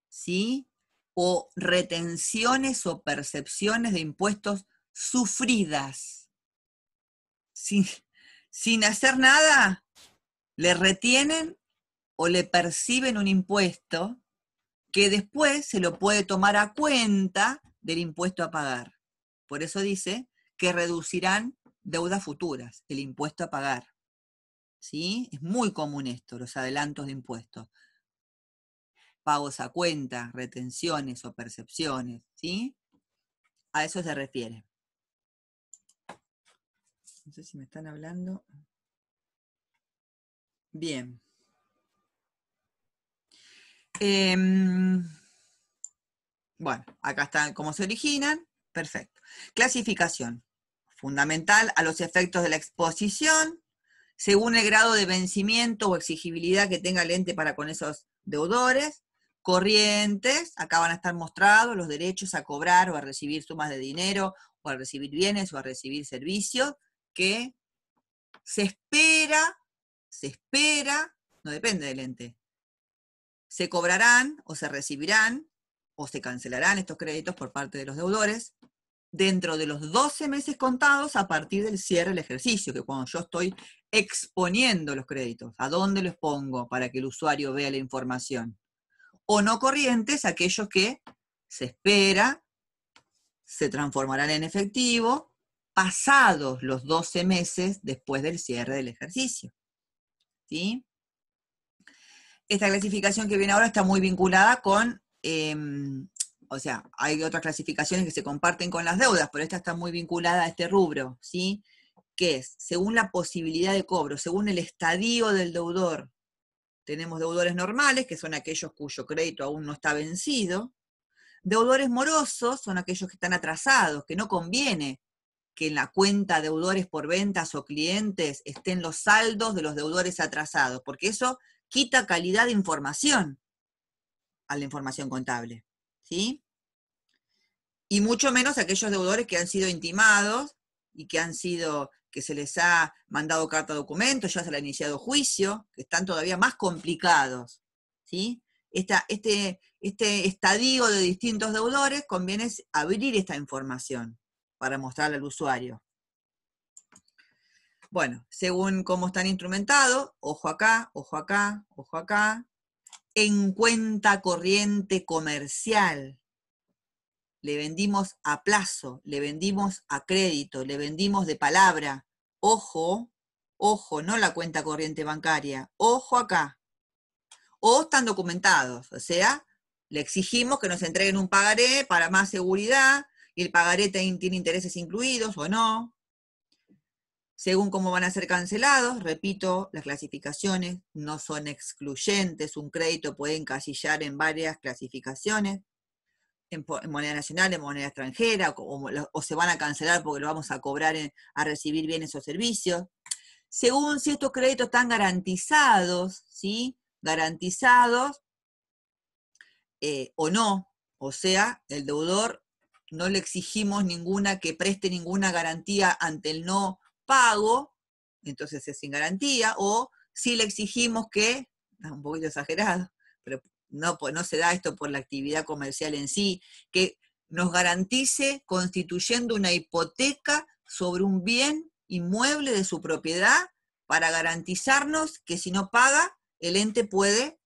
¿sí? O retenciones o percepciones de impuestos sufridas. Sin hacer nada, le retienen o le perciben un impuesto que después se lo puede tomar a cuenta del impuesto a pagar. Por eso dice que reducirán deudas futuras, el impuesto a pagar. ¿Sí? Es muy común esto, los adelantos de impuestos. Pagos a cuenta, retenciones o percepciones, ¿sí? A eso se refiere. No sé si me están hablando. Bien. Bueno, acá están cómo se originan. Perfecto. Clasificación. Fundamental a los efectos de la exposición, según el grado de vencimiento o exigibilidad que tenga el ente para con esos deudores. Corrientes, acá van a estar mostrados los derechos a cobrar o a recibir sumas de dinero, o a recibir bienes o a recibir servicios, que se espera, no depende del ente, se cobrarán o se recibirán o se cancelarán estos créditos por parte de los deudores dentro de los 12 meses contados a partir del cierre del ejercicio, que cuando yo estoy exponiendo los créditos, ¿a dónde los pongo para que el usuario vea la información? O no corrientes, aquellos que se espera se transformarán en efectivo pasados los 12 meses después del cierre del ejercicio. ¿Sí? Esta clasificación que viene ahora está muy vinculada con, o sea, hay otras clasificaciones que se comparten con las deudas, pero esta está muy vinculada a este rubro, ¿sí? Que es, según la posibilidad de cobro, según el estadio del deudor. Tenemos deudores normales, que son aquellos cuyo crédito aún no está vencido. Deudores morosos son aquellos que están atrasados, que no conviene que en la cuenta deudores por ventas o clientes estén los saldos de los deudores atrasados, porque eso quita calidad de información a la información contable, ¿sí? Y mucho menos aquellos deudores que han sido intimados y que se les ha mandado carta documento, ya se le ha iniciado juicio, que están todavía más complicados, ¿sí? Este estadio de distintos deudores conviene abrir esta información para mostrarle al usuario. Bueno, según cómo están instrumentados, ojo acá, ojo acá, ojo acá, en cuenta corriente comercial, le vendimos a plazo, le vendimos a crédito, le vendimos de palabra, ojo, ojo, no la cuenta corriente bancaria, ojo acá. O están documentados, o sea, le exigimos que nos entreguen un pagaré para más seguridad, y el pagaré tiene intereses incluidos o no. Según cómo van a ser cancelados, repito, las clasificaciones no son excluyentes, un crédito puede encasillar en varias clasificaciones, en moneda nacional, en moneda extranjera, o se van a cancelar porque lo vamos a cobrar a recibir bienes o servicios. Según si estos créditos están garantizados, ¿sí? Garantizados o no, o sea, el deudor no le exigimos que preste ninguna garantía ante el no pago, entonces es sin garantía, o si le exigimos que, un poquito exagerado, pero no se da esto por la actividad comercial en sí, que nos garantice constituyendo una hipoteca sobre un bien inmueble de su propiedad para garantizarnos que si no paga, el ente puede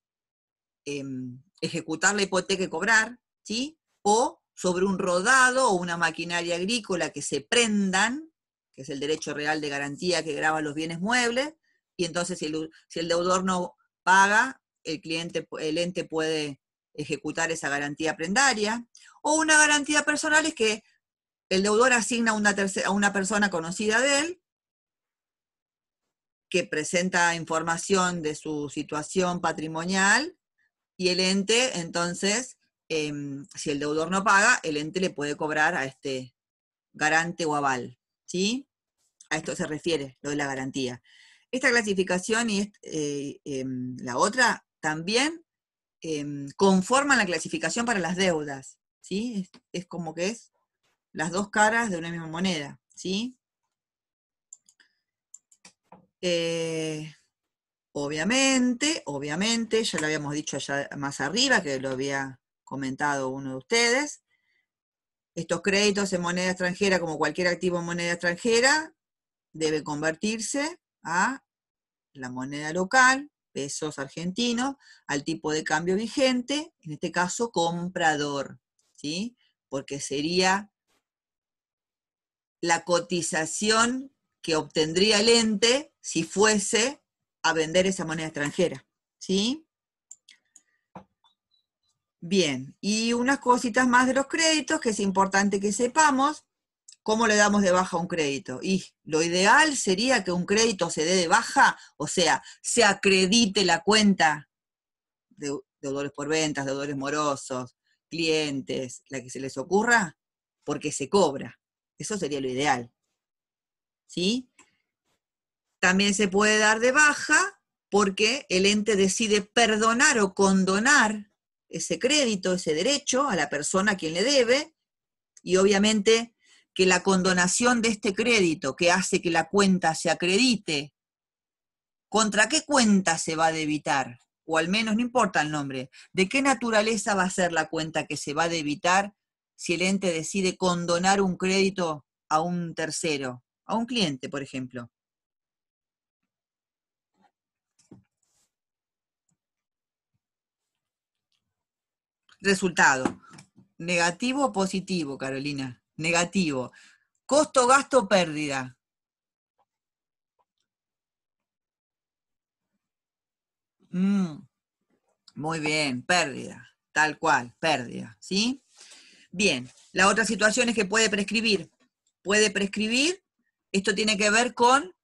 ejecutar la hipoteca y cobrar, ¿sí? O sobre un rodado o una maquinaria agrícola que se prendan, que es el derecho real de garantía que grava los bienes muebles, y entonces si el deudor no paga, el ente puede ejecutar esa garantía prendaria. O una garantía personal es que el deudor asigna a una persona conocida de él, que presenta información de su situación patrimonial, y el ente, entonces, si el deudor no paga, el ente le puede cobrar a este garante o aval, ¿sí? A esto se refiere, lo de la garantía. Esta clasificación y la otra también conforman la clasificación para las deudas, ¿sí? Es como que es las dos caras de una misma moneda, ¿sí? Obviamente, ya lo habíamos dicho allá más arriba, que lo había comentado uno de ustedes, estos créditos en moneda extranjera, como cualquier activo en moneda extranjera, debe convertirse a la moneda local, pesos argentinos, al tipo de cambio vigente, en este caso comprador, ¿sí? Porque sería la cotización que obtendría el ente si fuese a vender esa moneda extranjera, ¿sí? Bien, y unas cositas más de los créditos que es importante que sepamos. ¿Cómo le damos de baja un crédito? Y lo ideal sería que un crédito se dé de baja, o sea, se acredite la cuenta de deudores por ventas, deudores morosos, clientes, la que se les ocurra, porque se cobra. Eso sería lo ideal, ¿sí? También se puede dar de baja porque el ente decide perdonar o condonar ese crédito, ese derecho a la persona a quien le debe, y obviamente que la condonación de este crédito que hace que la cuenta se acredite, ¿contra qué cuenta se va a debitar? O al menos, no importa el nombre, ¿de qué naturaleza va a ser la cuenta que se va a debitar si el ente decide condonar un crédito a un tercero, a un cliente, por ejemplo? Resultado, negativo o positivo, Carolina. Negativo. Costo, gasto, pérdida. Muy bien, pérdida. Tal cual, pérdida, ¿sí? Bien, la otra situación es que puede prescribir. Puede prescribir, esto tiene que ver con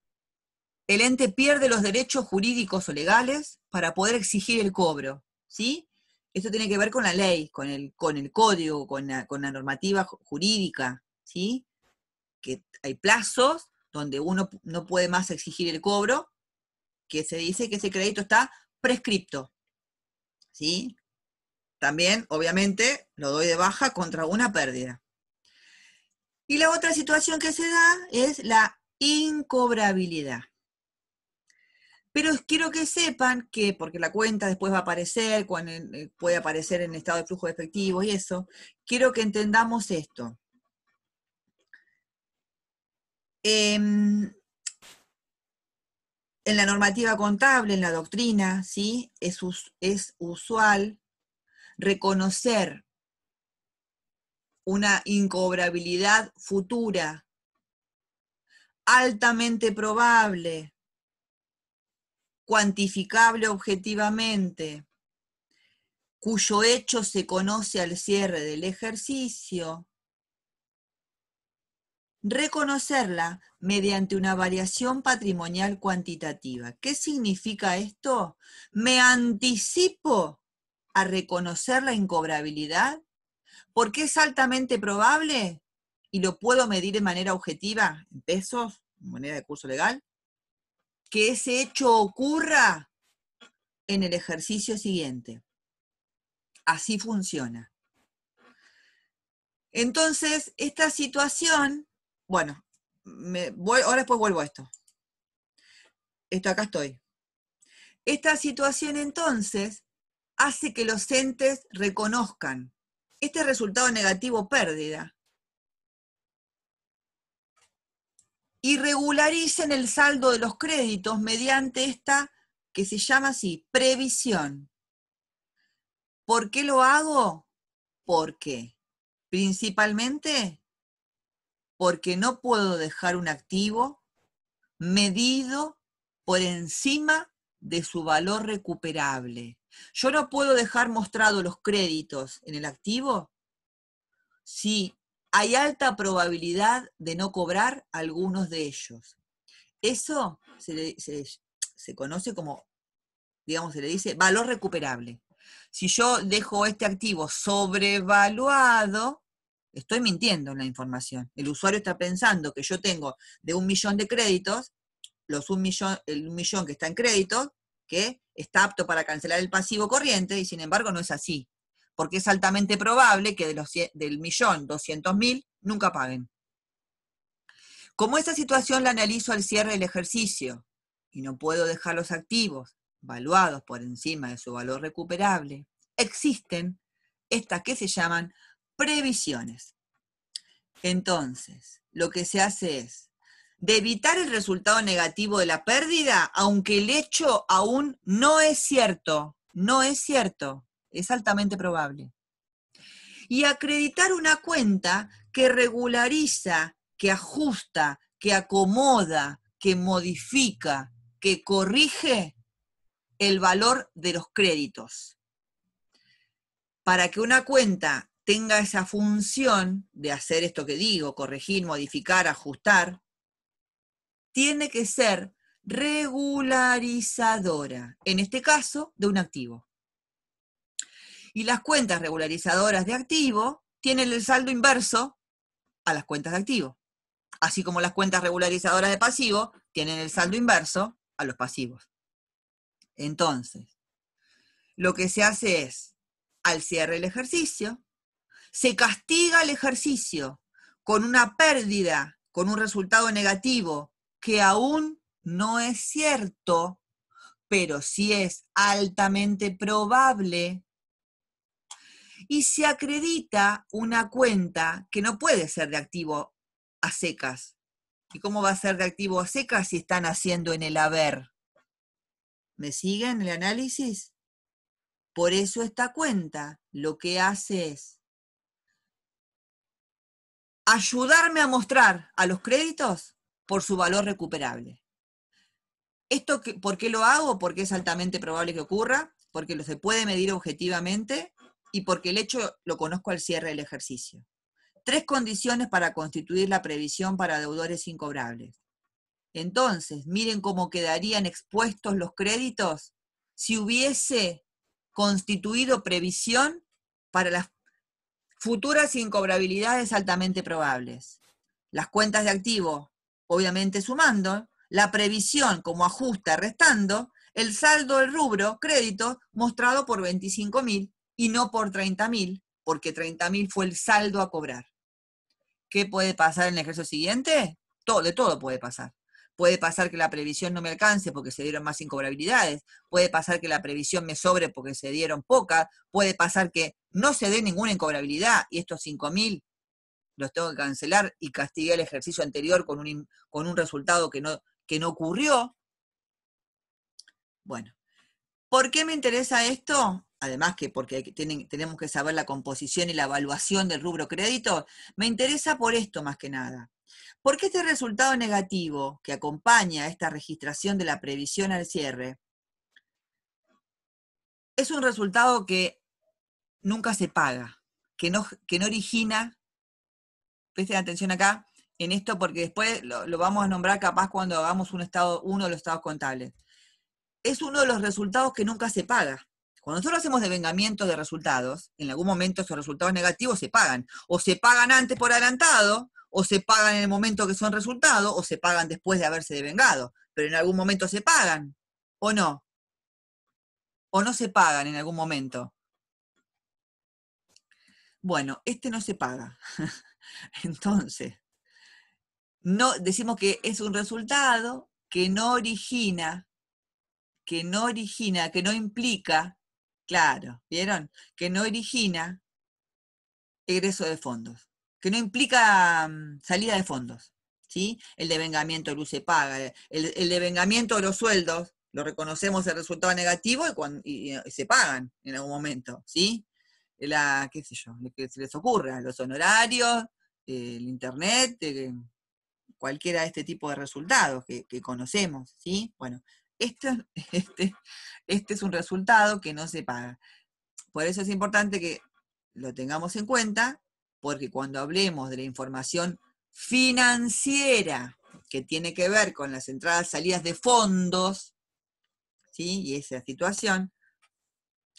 el ente pierde los derechos jurídicos o legales para poder exigir el cobro, ¿sí? Esto tiene que ver con la ley, con el código, con la normativa jurídica, ¿sí? Que hay plazos donde uno no puede más exigir el cobro, que se dice que ese crédito está prescripto, ¿sí? También, obviamente, lo doy de baja contra una pérdida. Y la otra situación que se da es la incobrabilidad. Pero quiero que sepan que, porque la cuenta después va a aparecer, puede aparecer en estado de flujo de efectivo y eso, quiero que entendamos esto. En la normativa contable, en la doctrina, ¿sí? es usual reconocer una incobrabilidad futura altamente probable, cuantificable objetivamente, cuyo hecho se conoce al cierre del ejercicio, reconocerla mediante una variación patrimonial cuantitativa. ¿Qué significa esto? Me anticipo a reconocer la incobrabilidad porque es altamente probable y lo puedo medir de manera objetiva, en pesos, en moneda de curso legal, que ese hecho ocurra en el ejercicio siguiente. Así funciona. Entonces, esta situación, bueno, ahora después vuelvo a esto. Acá estoy. Esta situación entonces hace que los entes reconozcan este resultado negativo pérdida y regularicen el saldo de los créditos mediante esta que se llama así, previsión. ¿Por qué lo hago? Porque principalmente porque no puedo dejar un activo medido por encima de su valor recuperable. Yo no puedo dejar mostrados los créditos en el activo si hay alta probabilidad de no cobrar algunos de ellos. Eso se conoce como, digamos, se le dice valor recuperable. Si yo dejo este activo sobrevaluado, estoy mintiendo en la información. El usuario está pensando que yo tengo de 1 millón de créditos, el 1 millón que está en crédito, que está apto para cancelar el pasivo corriente, y sin embargo no es así, porque es altamente probable que del 1.200.000 nunca paguen. Como esta situación la analizo al cierre del ejercicio, y no puedo dejar los activos valuados por encima de su valor recuperable, existen estas que se llaman previsiones. Entonces, lo que se hace es, de evitar el resultado negativo de la pérdida, aunque el hecho aún no es cierto, es altamente probable. Y acreditar una cuenta que regulariza, que ajusta, que acomoda, que modifica, que corrige el valor de los créditos. Para que una cuenta tenga esa función de hacer esto que digo, corregir, modificar, ajustar, tiene que ser regularizadora, en este caso, de un activo. Y las cuentas regularizadoras de activo tienen el saldo inverso a las cuentas de activo, así como las cuentas regularizadoras de pasivo tienen el saldo inverso a los pasivos. Entonces, lo que se hace es, al cierre del ejercicio, se castiga el ejercicio con una pérdida, con un resultado negativo que aún no es cierto, pero sí es altamente probable, y se acredita una cuenta que no puede ser de activo a secas. ¿Y cómo va a ser de activo a secas si están haciendo en el haber? ¿Me siguen el análisis? Por eso esta cuenta lo que hace es ayudarme a mostrar a los créditos por su valor recuperable. ¿Por qué lo hago? Porque es altamente probable que ocurra, porque se puede medir objetivamente y porque el hecho lo conozco al cierre del ejercicio. 3 condiciones para constituir la previsión para deudores incobrables. Entonces, miren cómo quedarían expuestos los créditos si hubiese constituido previsión para las futuras incobrabilidades altamente probables. Las cuentas de activo, obviamente sumando, la previsión como ajusta restando, el saldo del rubro crédito mostrado por 25.000 y no por 30.000, porque 30.000 fue el saldo a cobrar. ¿Qué puede pasar en el ejercicio siguiente? De todo puede pasar. Puede pasar que la previsión no me alcance porque se dieron más incobrabilidades. Puede pasar que la previsión me sobre porque se dieron pocas. Puede pasar que no se dé ninguna incobrabilidad y estos 5.000 los tengo que cancelar y castigué el ejercicio anterior con un resultado que no ocurrió. Bueno, ¿por qué me interesa esto? Además que porque tenemos que saber la composición y la evaluación del rubro crédito, me interesa por esto más que nada. Porque este resultado negativo que acompaña a esta registración de la previsión al cierre es un resultado que nunca se paga, que no origina, presten atención acá en esto porque después lo vamos a nombrar capaz cuando hagamos uno de los estados contables. Es uno de los resultados que nunca se paga. Cuando nosotros hacemos devengamientos de resultados, en algún momento esos resultados negativos se pagan. O se pagan antes por adelantado, o se pagan en el momento que son resultados, o se pagan después de haberse devengado. Pero en algún momento se pagan, ¿o no? ¿O no se pagan en algún momento? Bueno, este no se paga. Entonces, no, decimos que es un resultado que no origina, que no implica, claro, ¿vieron? Que no origina egreso de fondos, que no implica salida de fondos, ¿sí? El devengamiento de luz se paga, el devengamiento de los sueldos, lo reconocemos el resultado negativo y se pagan en algún momento, ¿sí? Qué sé yo, lo que se les ocurra, los honorarios, el internet, cualquiera de este tipo de resultados que conocemos, ¿sí? Bueno, este es un resultado que no se paga. Por eso es importante que lo tengamos en cuenta, porque cuando hablemos de la información financiera que tiene que ver con las entradas y salidas de fondos, ¿sí? Y esa situación,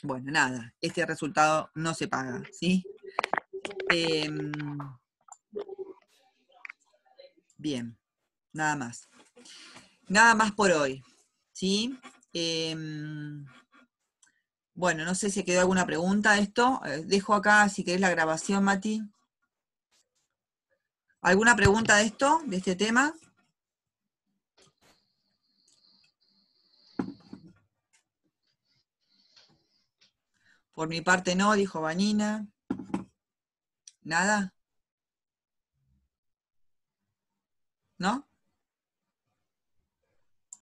bueno, nada, este resultado no se paga, ¿sí? Bien, nada más. Nada más por hoy, ¿sí? Bueno, no sé si quedó alguna pregunta de esto. Dejo acá, si querés, la grabación, Mati. ¿Alguna pregunta de esto, de este tema? Por mi parte no, dijo Vanina. ¿Nada? ¿No?